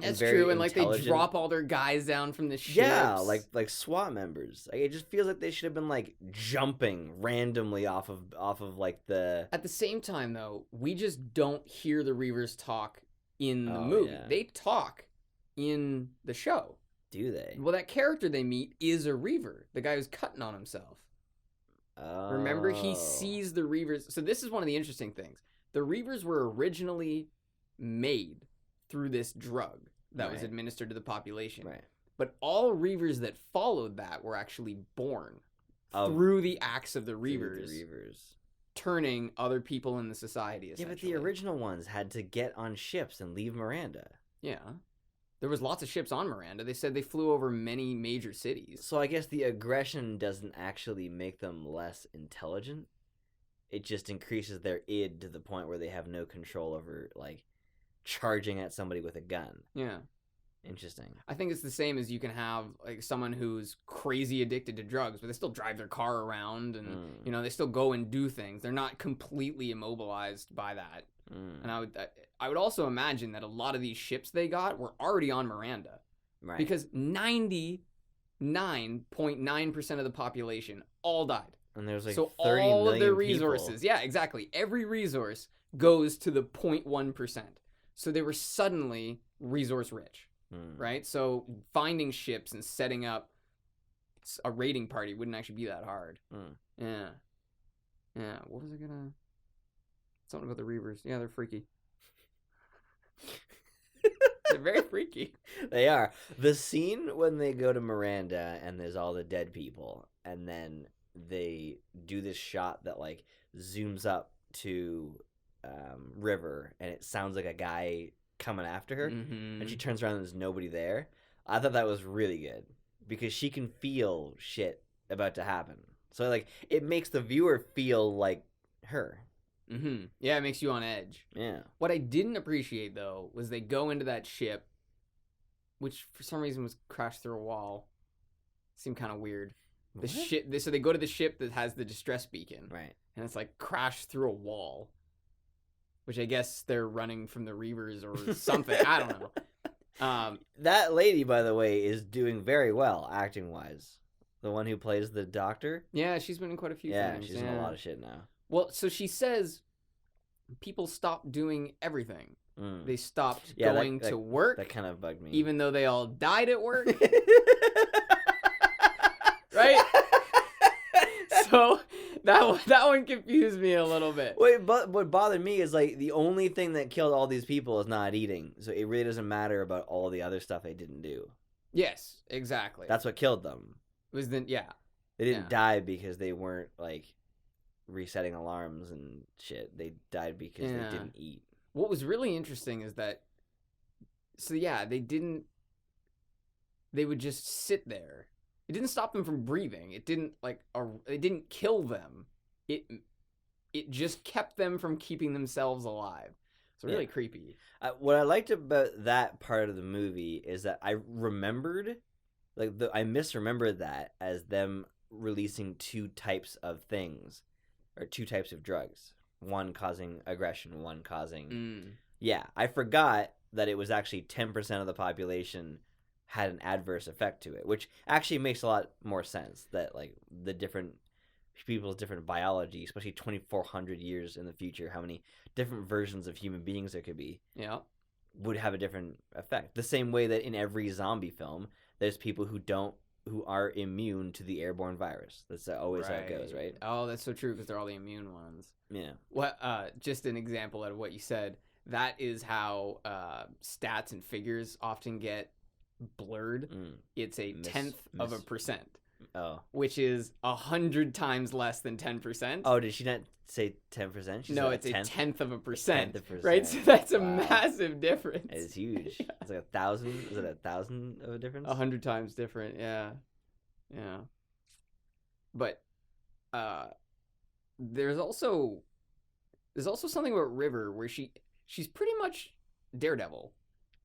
That's true, and like they drop all their guys down from the ships. Yeah, like SWAT members. Like, it just feels like they should have been like jumping randomly off of like the. At the same time, though, we just don't hear the Reavers talk in the movie. Yeah. They talk in the show. Do they? Well, that character they meet is a Reaver, the guy who's cutting on himself. Oh. Remember, he sees the Reavers. So this is one of the interesting things. The Reavers were originally made through this drug that was administered to the population. Right. But all Reavers that followed that were actually born through the acts of the Reavers. Turning other people in the society, essentially. Yeah, but the original ones had to get on ships and leave Miranda. Yeah. There was lots of ships on Miranda. They said they flew over many major cities. So I guess the aggression doesn't actually make them less intelligent. It just increases their id to the point where they have no control over, like, charging at somebody with a gun. Yeah. Interesting. I think it's the same as you can have like someone who's crazy addicted to drugs, but they still drive their car around and you know, they still go and do things. They're not completely immobilized by that. And I would also imagine that a lot of these ships they got were already on Miranda. Right. Because 99.9% of the population all died. And there's like so 30 all million of their resources, people. Yeah, exactly. Every resource goes to the 0.1%. So they were suddenly resource rich. Right? So finding ships and setting up a raiding party wouldn't actually be that hard. Yeah. Yeah. What was I gonna... Something about the Reavers. Yeah, they're freaky. They're very freaky. They are. The scene when they go to Miranda and there's all the dead people, and then they do this shot that like zooms up to River, and it sounds like a guy coming after her, and she turns around and there's nobody there. I thought that was really good because she can feel shit about to happen. So like it makes the viewer feel like her. Yeah, it makes you on edge. Yeah. What I didn't appreciate though was they go into that ship, which for some reason was crashed through a wall. Seemed kind of weird. So they go to the ship that has the distress beacon, right? And it's like crashed through a wall. Which I guess they're running from the Reavers or something. I don't know. That lady, by the way, is doing very well acting-wise. The one who plays the doctor. Yeah, she's been in quite a few things. Yeah, she's in a lot of shit now. Well, so she says people stopped doing everything. They stopped going to work. That kind of bugged me. Even though they all died at work. Right? So that one confused me a little bit. Wait, but what bothered me is like the only thing that killed all these people is not eating. So it really doesn't matter about all the other stuff they didn't do. Yes, exactly. That's what killed them. Was then yeah. They didn't die because they weren't like resetting alarms and shit. They died because they didn't eat. What was really interesting is that they would just sit there. It didn't stop them from breathing. It didn't it didn't kill them. It just kept them from keeping themselves alive. It's really creepy. What I liked about that part of the movie is that I remembered, I misremembered that as them releasing two types of things, or two types of drugs. One causing aggression, one causing... Yeah, I forgot that it was actually 10% of the population had an adverse effect to it, which actually makes a lot more sense, that like the different people's different biology, especially 2,400 years in the future, how many different versions of human beings there could be, would have a different effect. The same way that in every zombie film, there's people who are immune to the airborne virus. That's always how it goes, right? Oh, that's so true, because they're all the immune ones. Yeah. What? Just an example out of what you said. That is how stats and figures often get blurred. It's a tenth of a percent. Oh. Which is 100 times less than 10%. Oh, did she not say 10%? No, it's a tenth of a percent. 10%. Right? So that's a massive difference. It's huge. Yeah. It's like 1,000. Is it 1,000 of a difference? 100 times different. Yeah. Yeah. But there's also something about River where she's pretty much Daredevil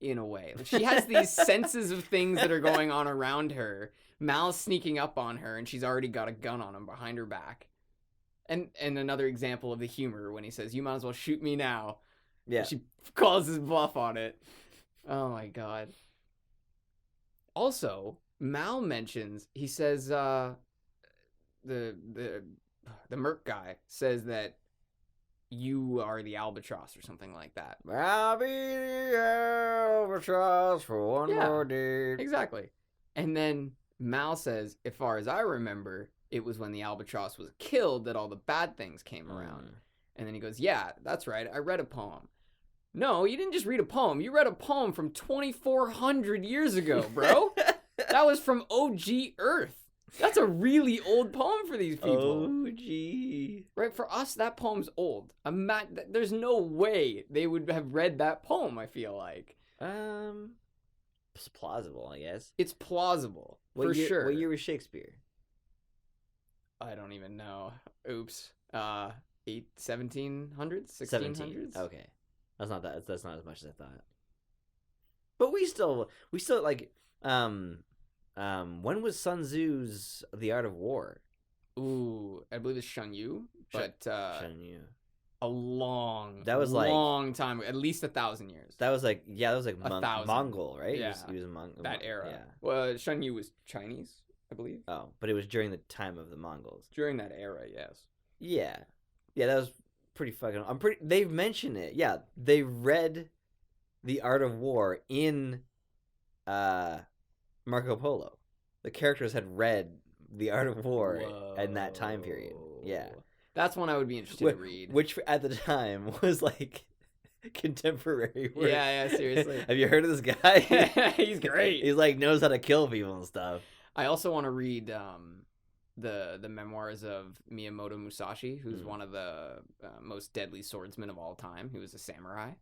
in a way. Like, she has these senses of things that are going on around her. Mal's sneaking up on her, and she's already got a gun on him behind her back. And another example of the humor when he says, "You might as well shoot me now." Yeah. She calls his bluff on it. Oh my god. Also, Mal mentions, he says, the Merc guy says that you are the albatross or something like that. I'll be the albatross for one more day. Exactly. And then Mal says, as far as I remember, it was when the albatross was killed that all the bad things came around. And then he goes, yeah, that's right. I read a poem. No, you didn't just read a poem. You read a poem from 2,400 years ago, bro. That was from OG Earth. That's a really old poem for these people. OG. Right? For us, that poem's old. There's no way they would have read that poem, I feel like. It's plausible, I guess. It's plausible, sure. What year was Shakespeare? I don't even know. Oops. 1700s? 1600s? 17. Okay. That's not as much as I thought. But we still like, when was Sun Tzu's The Art of War? Ooh, I believe it's Shen Yu, but Shen Yu. A long time, at least 1,000 years. That was like Mongol, right? Yeah, he was a Mongol. That era. Yeah. Well, Shen Yu was Chinese, I believe. Oh, but it was during the time of the Mongols. During that era, yes. Yeah, that was pretty fucking. They've mentioned it. Yeah, they read The Art of War in Marco Polo. The characters had read The Art of War in that time period. Yeah. That's one I would be interested to read. Which at the time was like contemporary work. Yeah, seriously. Have you heard of this guy? He's great. He's like knows how to kill people and stuff. I also want to read the memoirs of Miyamoto Musashi, who's one of the most deadly swordsmen of all time. He was a samurai.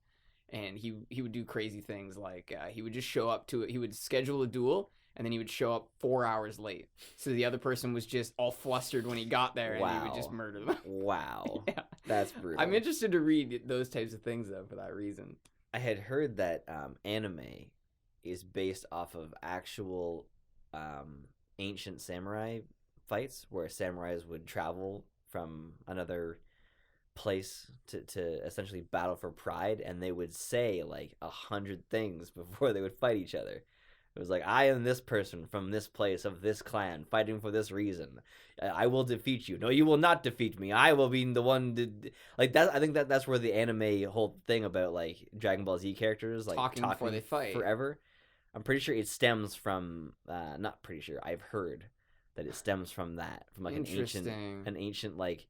And he would do crazy things like he would just show up to it. He would schedule a duel, and then he would show up 4 hours late. So the other person was just all flustered when he got there, and he would just murder them. Wow. Yeah. That's brutal. I'm interested to read those types of things, though, for that reason. I had heard that anime is based off of actual ancient samurai fights, where samurais would travel from another place to essentially battle for pride, and they would say like 100 things before they would fight each other. It was like, I am this person from this place of this clan fighting for this reason. I will defeat you. No, you will not defeat me. I will be the one to like that. I think that's where the anime whole thing about like Dragon Ball Z characters like talking before they fight forever. I'm pretty sure it stems from not pretty sure. I've heard that it stems from that, from like an ancient like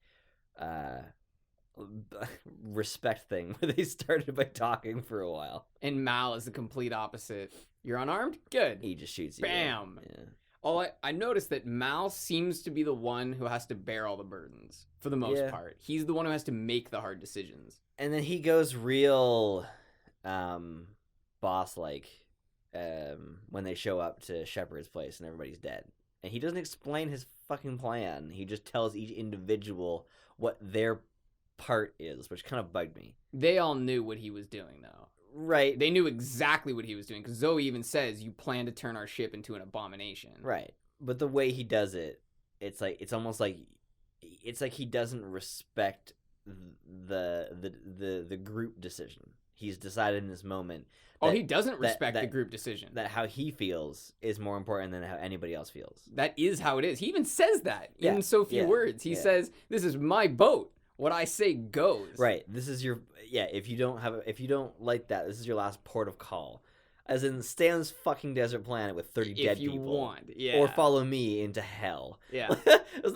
respect thing where they started by talking for a while. And Mal is the complete opposite. You're unarmed? Good. He just shoots you. Bam. Yeah. I noticed that Mal seems to be the one who has to bear all the burdens for the most part. He's the one who has to make the hard decisions. And then he goes real boss-like when they show up to Shepard's place and everybody's dead. And he doesn't explain his fucking plan. He just tells each individual what their part is, which kind of bugged me. They all knew what he was doing, though. Right. They knew exactly what he was doing, because Zoe even says, you plan to turn our ship into an abomination. Right. But the way he does it, it's almost like he doesn't respect the group decision. He's decided in this moment. He doesn't respect the group decision. That how he feels is more important than how anybody else feels. That is how it is. He even says that in so few words. He says, "This is my boat. What I say goes." Right. This is your if you don't like that, this is your last port of call. As in, stay on this fucking desert planet with 30 dead people. If you want, or follow me into hell. Yeah. There's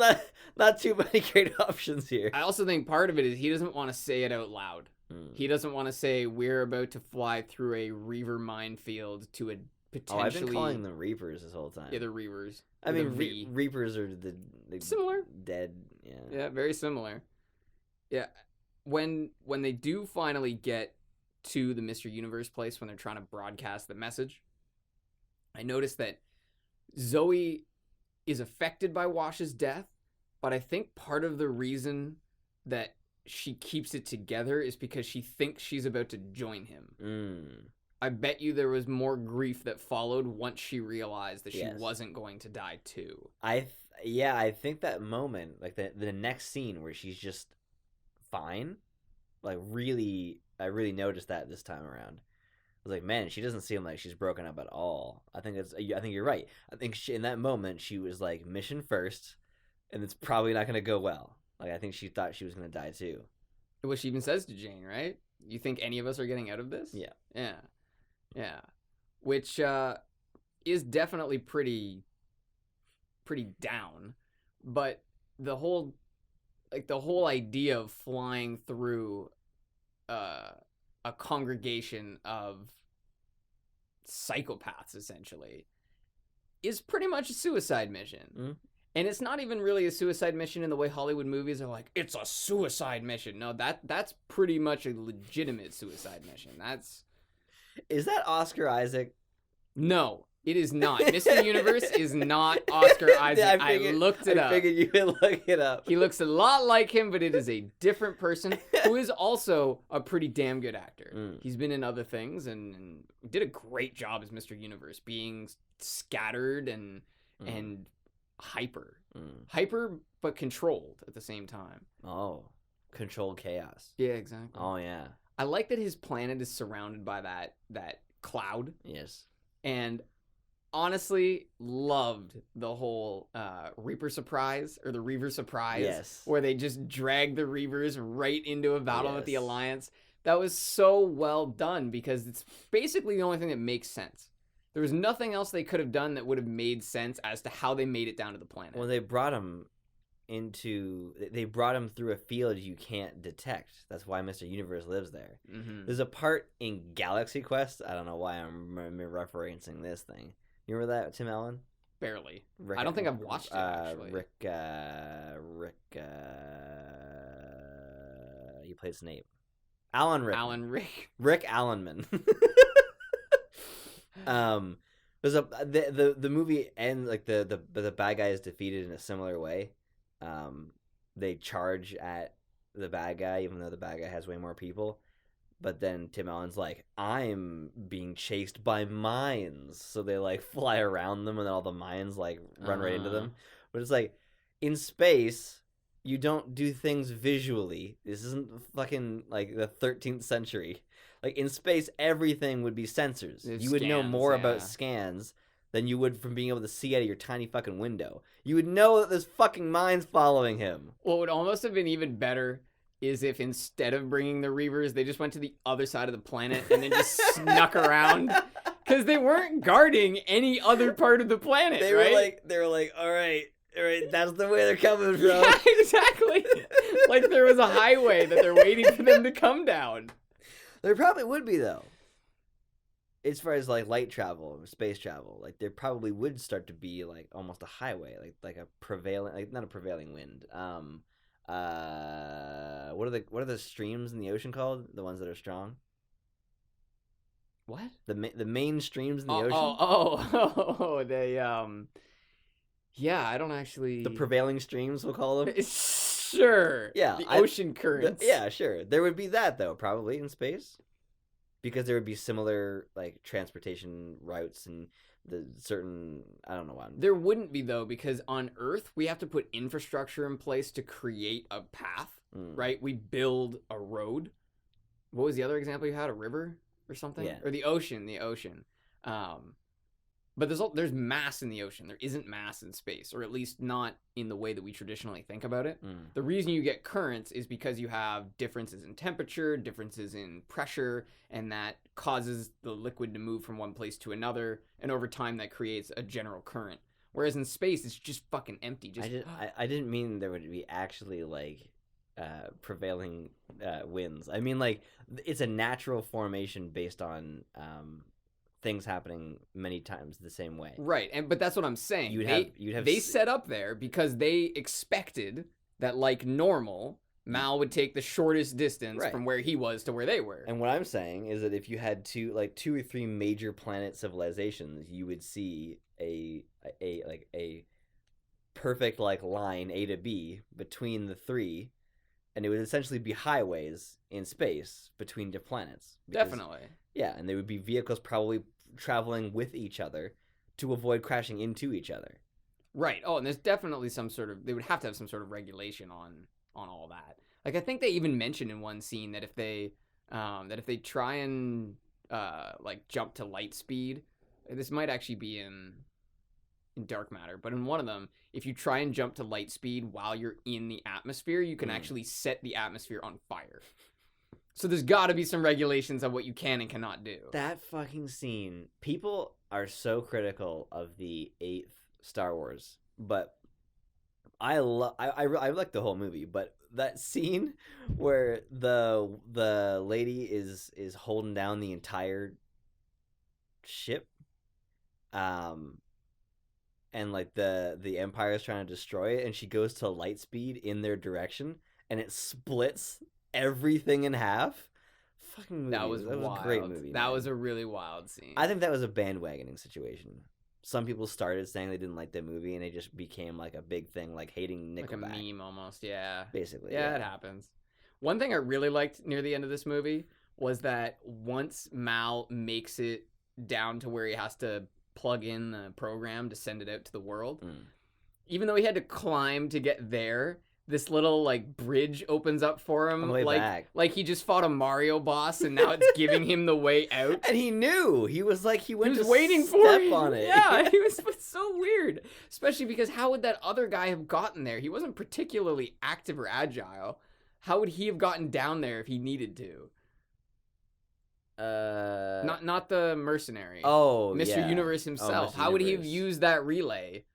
not too many great options here. I also think part of it is he doesn't want to say it out loud. He doesn't want to say, we're about to fly through a Reaver minefield to a potentially... I've been calling them Reapers this whole time. Yeah, the Reavers. I mean, Reapers are the similar. Dead, Yeah, very similar. Yeah. When they do finally get to the Mr. Universe place, when they're trying to broadcast the message, I noticed that Zoe is affected by Wash's death, but I think part of the reason that she keeps it together is because she thinks she's about to join him. I bet you there was more grief that followed once she realized that she wasn't going to die too. I think that moment, like the next scene where she's just fine, like I really noticed that this time around. I was like, man, she doesn't seem like she's broken up at all. I think you're right. I think in that moment she was like, mission first, and it's probably not going to go well. Like, I think she thought she was going to die too. What she even says to Jane, right? You think any of us are getting out of this? Yeah. Which is definitely pretty down. But the whole idea of flying through a congregation of psychopaths, essentially, is pretty much a suicide mission. And it's not even really a suicide mission in the way Hollywood movies are like, it's a suicide mission. No, that's pretty much a legitimate suicide mission. Is that Oscar Isaac? No, it is not. Mr. Universe is not Oscar Isaac. I looked it up. I figured you would look it up. He looks a lot like him, but it is a different person who is also a pretty damn good actor. He's been in other things and did a great job as Mr. Universe, being scattered and hyper but controlled at the same time. Controlled chaos. Yeah, exactly. Yeah, I like that his planet is surrounded by that cloud. Yes. And honestly loved the whole Reaper surprise, or the Reaver surprise. Yes. Where they just drag the Reavers right into a battle with the Alliance. That was so well done, because it's basically the only thing that makes sense. There was nothing else they could have done that would have made sense as to how they made it down to the planet. Well, they brought him through a field you can't detect. That's why Mr. Universe lives there. There's a part in Galaxy Quest. I don't know why I'm referencing this thing. You remember that, Tim Allen? Barely. I don't think I've watched it, actually. He plays Snape. Alan Rick. Rick Allenman. There's the movie ends like the bad guy is defeated in a similar way. They charge at the bad guy, even though the bad guy has way more people. But then Tim Allen's like, I'm being chased by mines. So they like fly around them, and then all the mines like run right into them. But it's like, in space, you don't do things visually. This isn't fucking like the 13th century. Like, in space, everything would be sensors. You would know more about scans than you would from being able to see out of your tiny fucking window. You would know that there's fucking mines following him. What would almost have been even better is if instead of bringing the Reavers, they just went to the other side of the planet and then just snuck around. Because they weren't guarding any other part of the planet, They were like, all right, Right, that's the way they're coming from. Yeah, exactly. Like there was a highway that they're waiting for them to come down. There probably would be though. As far as like light travel or space travel, like there probably would start to be like almost a highway, like a prevailing, like not a prevailing wind. What are the streams in the ocean called? The ones that are strong. What? The main streams in the ocean. They yeah, I don't actually. The prevailing streams, we'll call them. Sure. Yeah, the ocean currents. Yeah, sure. There would be that though, probably in space, because there would be similar like transportation routes and the certain. I don't know why. There wouldn't be though, because on Earth we have to put infrastructure in place to create a path. Right? We build a road. What was the other example you had? A river or something? Yeah. Or the ocean. The ocean. But there's mass in the ocean. There isn't mass in space, or at least not in the way that we traditionally think about it. The reason you get currents is because you have differences in temperature, differences in pressure, and that causes the liquid to move from one place to another, and over time that creates a general current. Whereas in space, it's just fucking empty. I didn't mean there would be actually like prevailing winds. I mean like it's a natural formation based on things happening many times the same way. Right, but that's what I'm saying. They set up there because they expected that, like normal, Mal would take the shortest distance from where he was to where they were. And what I'm saying is that if you had two or three major planet civilizations, you would see a perfect like line A to B between the three, and it would essentially be highways in space between different planets. Definitely. Yeah, and there would be vehicles probably traveling with each other to avoid crashing into each other. Right. Oh, and there's definitely they would have to have some sort of regulation on all that. Like I think they even mentioned in one scene that if they try and like jump to light speed, this might actually be in Dark Matter, but in one of them, if you try and jump to light speed while you're in the atmosphere, you can actually set the atmosphere on fire. So there's got to be some regulations on what you can and cannot do. That fucking scene. People are so critical of the 8th Star Wars, but I like the whole movie, but that scene where the lady is holding down the entire ship, and like the Empire is trying to destroy it, and she goes to light speed in their direction, and it splits everything in half. Fucking movie. That was a great movie. That was a really wild scene. I think that was a bandwagoning situation. Some people started saying they didn't like the movie, and it just became like a big thing, like hating Nickelback. Like a meme almost, yeah. Basically, yeah, it happens. One thing I really liked near the end of this movie was that once Mal makes it down to where he has to plug in the program to send it out to the world, even though he had to climb to get there, this little like bridge opens up for him, like he just fought a Mario boss, and now it's giving him the way out. And he knew. He was like he was waiting for step on it. Yeah, it's so weird, especially because how would that other guy have gotten there? He wasn't particularly active or agile. How would he have gotten down there if he needed to? Not the mercenary. Oh, Mr. yeah. Universe himself. Mr. How would he Universe. have used that relay?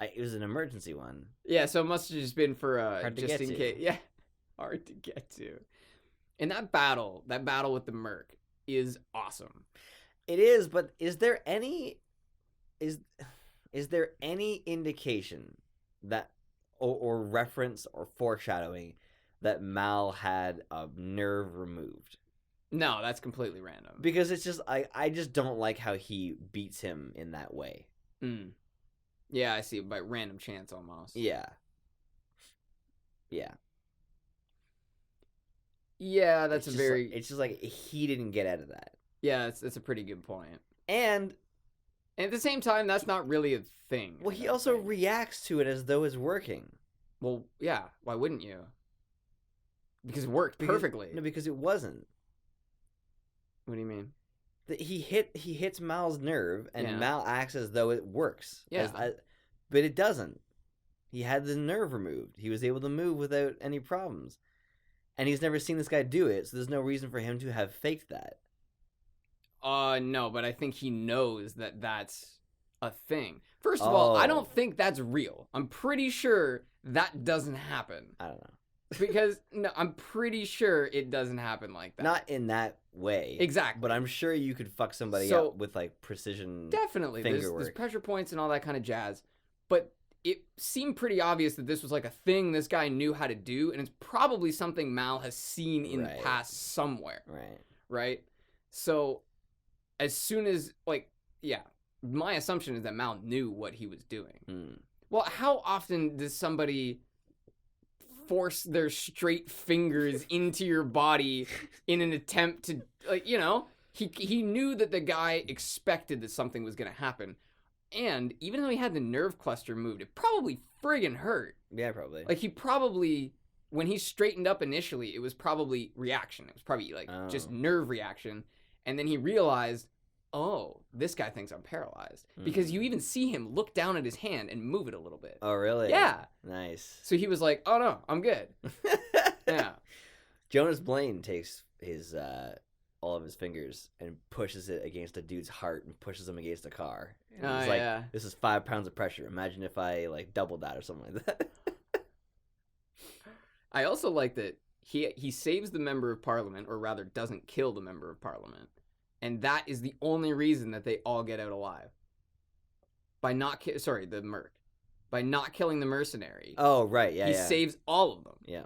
It was an emergency one. Yeah, so it must have just been for Hard to just get in to. case. Yeah, hard to get to. And that battle with the Merc is awesome. It is, but is there any indication that or reference or foreshadowing that Mal had a nerve removed? No, that's completely random. Because it's just I just don't like how he beats him in that way. Yeah, I see. By random chance, almost. Yeah. That's it's just like he didn't get out of that. Yeah, that's a pretty good point. And at the same time, that's not really a thing. Well, he also reacts to it as though it's working. Well, yeah. Why wouldn't you? Because it worked perfectly. No, because it wasn't. What do you mean? He hits Mal's nerve, and Mal acts as though it works. Yeah. But it doesn't. He had the nerve removed. He was able to move without any problems. And he's never seen this guy do it, so there's no reason for him to have faked that. No, but I think he knows that that's a thing. First of all, I Oh. don't think that's real. I'm pretty sure that doesn't happen. I don't know. Because no, I'm pretty sure it doesn't happen like that. Not in that way. Exactly. But I'm sure you could fuck somebody So, up with like precision definitely. finger There's work. pressure points and all that kind of jazz. But it seemed pretty obvious that this was like a thing this guy knew how to do, and it's probably something Mal has seen in the past somewhere. Right. Right? So as soon as my assumption is that Mal knew what he was doing. Mm. Well, how often does somebody force their straight fingers into your body in an attempt to, he knew that the guy expected that something was going to happen. And even though he had the nerve cluster moved, it probably friggin' hurt. Yeah, probably. Like, he probably, when he straightened up initially, it was probably reaction. It was probably, just nerve reaction. And then he realized, oh, this guy thinks I'm paralyzed. Because you even see him look down at his hand and move it a little bit. Oh, really? Yeah. Nice. So he was like, oh, no, I'm good. Yeah. Jonas Blaine takes his all of his fingers and pushes it against a dude's heart and pushes him against a car. And he's like, this is 5 pounds of pressure. Imagine if I doubled that or something like that. I also like that he saves the member of parliament, or rather doesn't kill the member of parliament. And that is the only reason that they all get out alive. By not the merc. By not killing the mercenary. Oh, right. Yeah, he saves all of them. Yeah.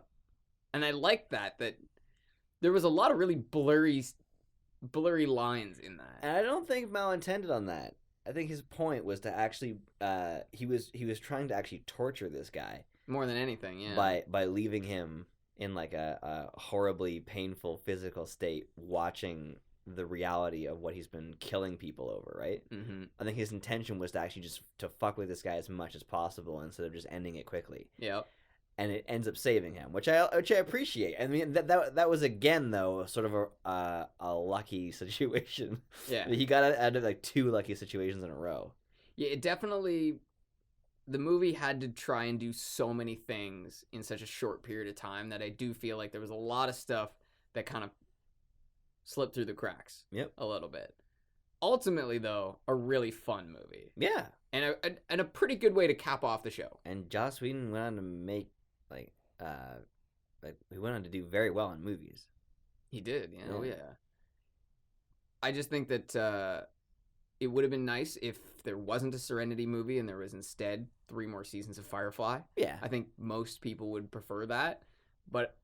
And I like that there was a lot of really blurry lines in that. And I don't think Mal intended on that. I think his point was to actually he was trying to actually torture this guy more than anything, yeah. By leaving him in like a horribly painful physical state watching the reality of what he's been killing people over, right? Mm-hmm. I think his intention was to actually just to fuck with this guy as much as possible instead of just ending it quickly. Yep. And it ends up saving him, which I appreciate. I mean, that was again though sort of a lucky situation. Yeah. He got out of like 2 lucky situations in a row. Yeah, it definitely. The movie had to try and do so many things in such a short period of time that I do feel like there was a lot of stuff that kind of slipped through the cracks. Yep. A little bit. Ultimately, though, a really fun movie. Yeah. And a pretty good way to cap off the show. And Joss Whedon went on to make he went on to do very well in movies. He did, yeah. Oh yeah. I just think that it would have been nice if there wasn't a Serenity movie and there was instead 3 more seasons of Firefly. Yeah. I think most people would prefer that, but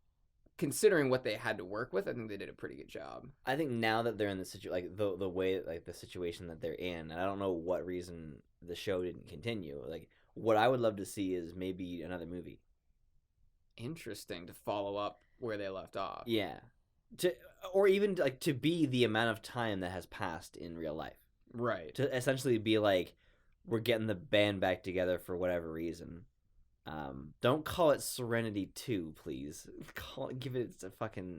considering what they had to work with, I think they did a pretty good job. I think now that they're in the situation, the way the situation that they're in, and I don't know what reason the show didn't continue. Like, what I would love to see is maybe another movie. Interesting, to follow up where they left off. Yeah. Or even to be the amount of time that has passed in real life. Right. To essentially be like, we're getting the band back together for whatever reason. Don't call it Serenity 2, please. Give it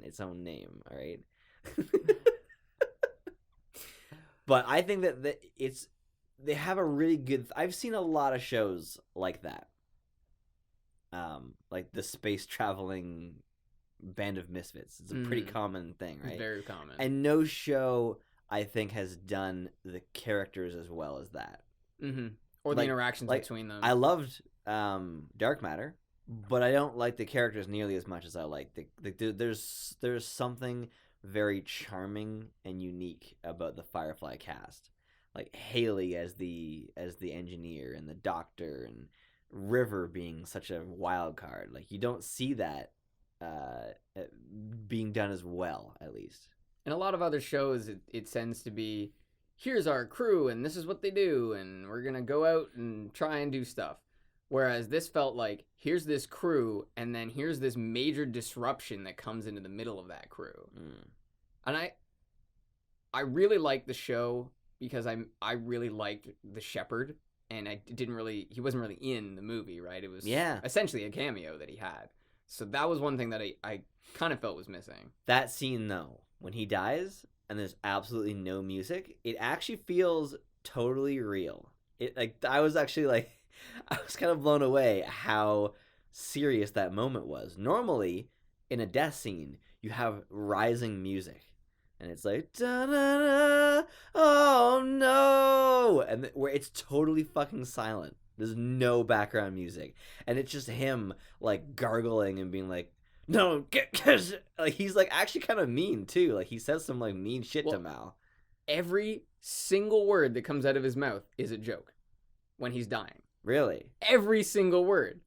its own name, all right? But I think that they have a really good. I've seen a lot of shows like that. Like the space traveling band of misfits. It's a pretty common thing, right? Very common. And no show, I think, has done the characters as well as that. Mm-hmm. Or the interactions between them. I loved Dark Matter, but I don't like the characters nearly as much as I like there's something very charming and unique about the Firefly cast. Like Haley as the engineer and the doctor, and River being such a wild card. Like, you don't see that being done as well, at least. In a lot of other shows, it tends to be, here's our crew, and this is what they do, and we're going to go out and try and do stuff. Whereas this felt like, here's this crew, and then here's this major disruption that comes into the middle of that crew. And I really liked the show because I really liked the Shepherd, and he wasn't really in the movie, right? It was essentially a cameo that he had. So that was one thing that I kind of felt was missing. That scene, though, when he dies and there's absolutely no music, it actually feels totally real. I was kind of blown away how serious that moment was. Normally, in a death scene, you have rising music. and it's like da da da, oh no, and where it's totally fucking silent. There's no background music, and it's just him like gargling and being like, "No, get like he's like actually kind of mean too. Like he says some like mean shit to Well, Mal. every single word that comes out of his mouth is a joke when he's dying. Really? Every single word.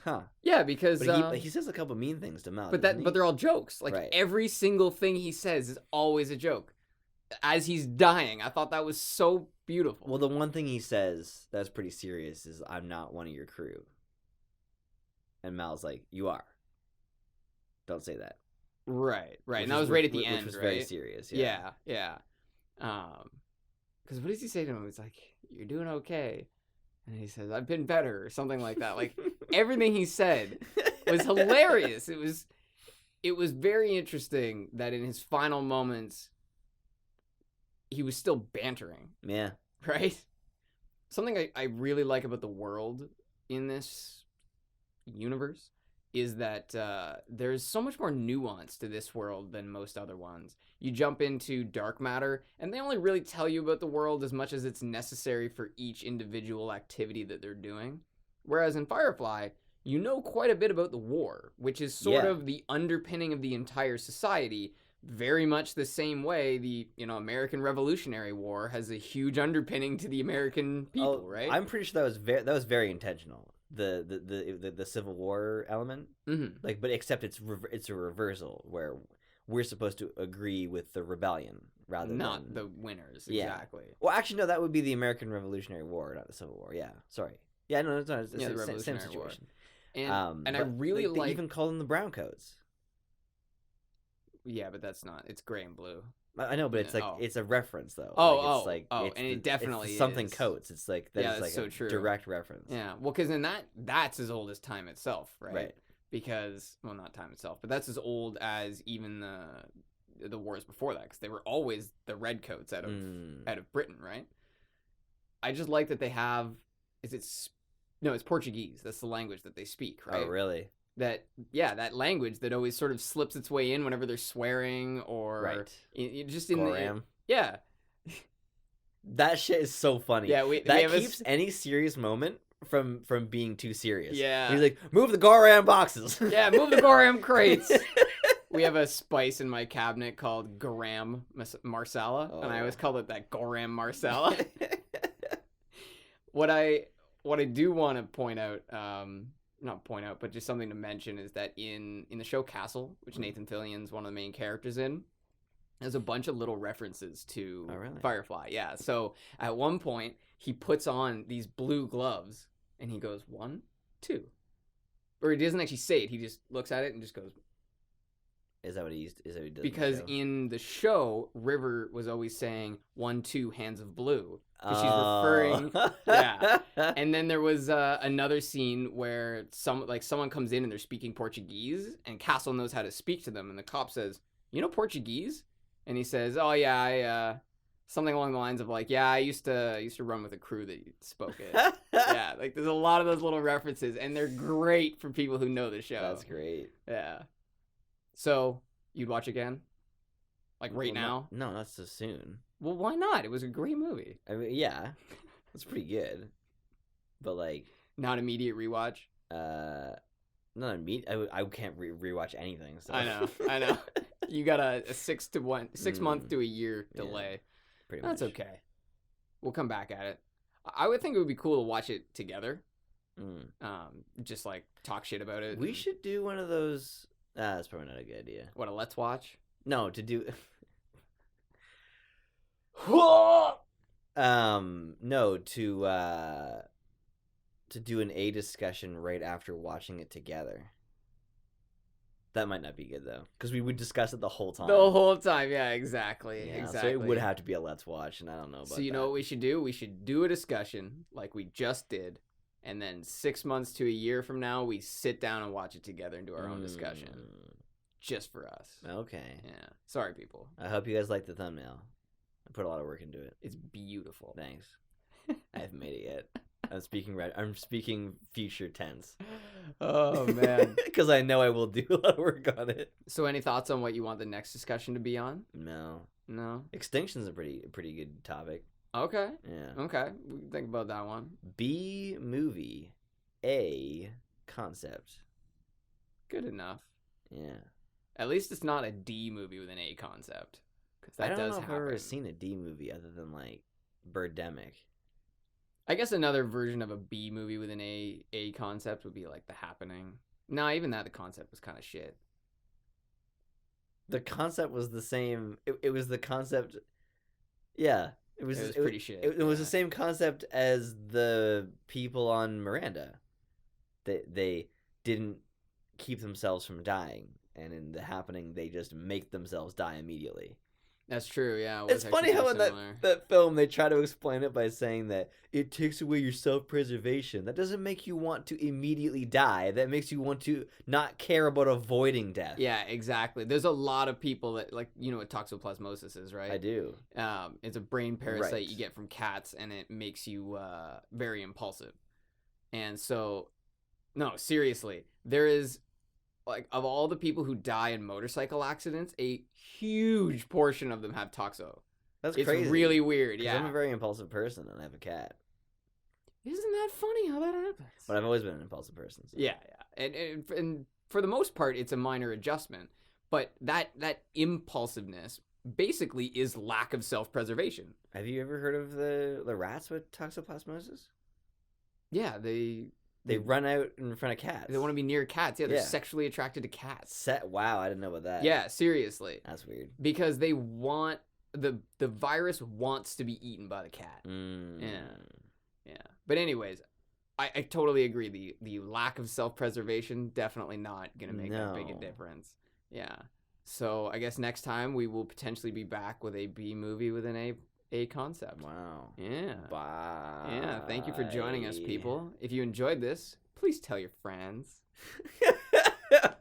Huh? Yeah, because But he says a couple mean things to Mal. but doesn't he? they're all jokes. Like Right. every single thing he says is always a joke. As he's dying, I thought that was so beautiful. Well, the one thing he says that's pretty serious is, "I'm not one of your crew," and Mal's like, "You are. Don't say that." Right. Which And that was right at the end, which was right? very serious. Yeah. Yeah. Because what does he say to him? It's like, "You're doing okay," and he says, "I've been better," or something like that. Like everything he said was hilarious. It was very interesting that in his final moments, he was still bantering. Yeah. Right? Something I really like about the world in this universe is that there's so much more nuance to this world than most other ones. You jump into dark matter, and they only really tell you about the world as much as it's necessary for each individual activity that they're doing. Whereas in Firefly, you know quite a bit about the war, which is sort of the underpinning of the entire society. Very much the same way the American Revolutionary War has a huge underpinning to the American people, right? I'm pretty sure that was very intentional. The Civil War element, like, but except it's a reversal where we're supposed to agree with the rebellion rather not than the winners. Yeah. Exactly. Well, actually, no, that would be the American Revolutionary War, not the Civil War. Yeah, sorry. Yeah, no, it's not. It's Yeah, the the same Revolutionary War. situation. And I but really they even call them the Browncoats. Yeah, but that's not. It's gray and blue. I know, but it's like it's a reference though. And it definitely it's something is. coats. It's like that is like so a true. direct reference. Yeah, well, because then that's as old as time itself, right? Right. Because not time itself, but that's as old as even the wars before that, because they were always the redcoats out of Britain, right? I just like that they have. It's Portuguese. That's the language that they speak, right? Oh, really? That language that always sort of slips its way in whenever they're swearing or just in Goram. Yeah. That shit is so funny. Yeah, that keeps any serious moment from being too serious. Yeah. He's like, "Move the Goram boxes." Yeah, move the Goram crates. We have a spice in my cabinet called Garam Marsala, and I always call it that Goram Marsala. What I do want to point out, not point out, but just something to mention is that in the show Castle, which Nathan Fillion's one of the main characters in, there's a bunch of little references to Firefly. Yeah, so at one point he puts on these blue gloves and he goes 1, 2, or he doesn't actually say it. He just looks at it and just goes. Is that what he does? Because in the show, River was always saying 1, 2 hands of blue. Because she's referring, yeah. And then there was another scene where someone comes in and they're speaking Portuguese, and Castle knows how to speak to them, and the cop says, "You know Portuguese?" And he says, "Oh yeah, I something along the lines of like, yeah, I used to run with a crew that spoke it." Yeah, like there's a lot of those little references, and they're great for people who know the show. That's great. Yeah. So you'd watch again, like right now? No, not so soon. Well, why not? It was a great movie. I mean, yeah, it's pretty good, but like not immediate rewatch. Not immediate. I can't rewatch anything. So. I know. You got a 6 month to a year delay. Yeah, pretty much. That's okay. We'll come back at it. I would think it would be cool to watch it together. Just like talk shit about it. We should do one of those. That's probably not a good idea. What, a let's watch? No, to do. No, to do an discussion right after watching it together. That might not be good though, because we would discuss it the whole time. The whole time, yeah, exactly, yeah, exactly. So it would have to be a let's watch, and I don't know about. So you know what we should do? We should do a discussion like we just did, and then 6 months to a year from now, we sit down and watch it together and do our own discussion, just for us. Okay. Yeah. Sorry, people. I hope you guys like the thumbnail. I put a lot of work into it. It's beautiful. Thanks. I haven't made it yet. speaking right. I'm speaking future tense. Oh man. Because I know I will do a lot of work on it. So any thoughts on what you want the next discussion to be on? No. No. Extinction's a pretty good topic. Okay. Yeah. Okay. We can think about that one. B movie, A concept. Good enough. Yeah. At least it's not a D movie with an A concept. Because I that don't does know if I've happen. ever seen a D movie other than like Birdemic. I guess another version of a B movie with an A concept would be like The Happening. No, even that the concept was kind of shit. The concept was the same. It was the concept. Yeah, It was pretty shit. It was the same concept as the people on Miranda. They didn't keep themselves from dying, and in The Happening, they just make themselves die immediately. That's true, yeah. It's funny how in that film they try to explain it by saying that it takes away your self-preservation. That doesn't make you want to immediately die. That makes you want to not care about avoiding death. Yeah, exactly. There's a lot of people that, like, you know what toxoplasmosis is, right? I do. It's a brain parasite Right. you get from cats, and it makes you very impulsive. And so, no, seriously, there is, like, of all the people who die in motorcycle accidents, a huge portion of them have toxo. That's It's crazy. really weird, 'Cause yeah. I'm a very impulsive person, and I have a cat. Isn't that funny how that happens? But I've always been an impulsive person. So. Yeah. And for the most part, it's a minor adjustment. But that impulsiveness basically is lack of self-preservation. Have you ever heard of the rats with toxoplasmosis? Yeah, they run out in front of cats. want to be near cats. Yeah, they're Yeah. sexually attracted to cats. Wow, I didn't know about that. Yeah, seriously. That's weird. Because they want the virus wants to be eaten by the cat. Mm. Yeah. But anyways, I totally agree. The lack of self-preservation definitely not gonna make that big a No. difference. Yeah. So I guess next time we will potentially be back with a B movie with an A concept. Wow. Yeah. Bye. Yeah. Thank you for joining us, people. If you enjoyed this, please tell your friends.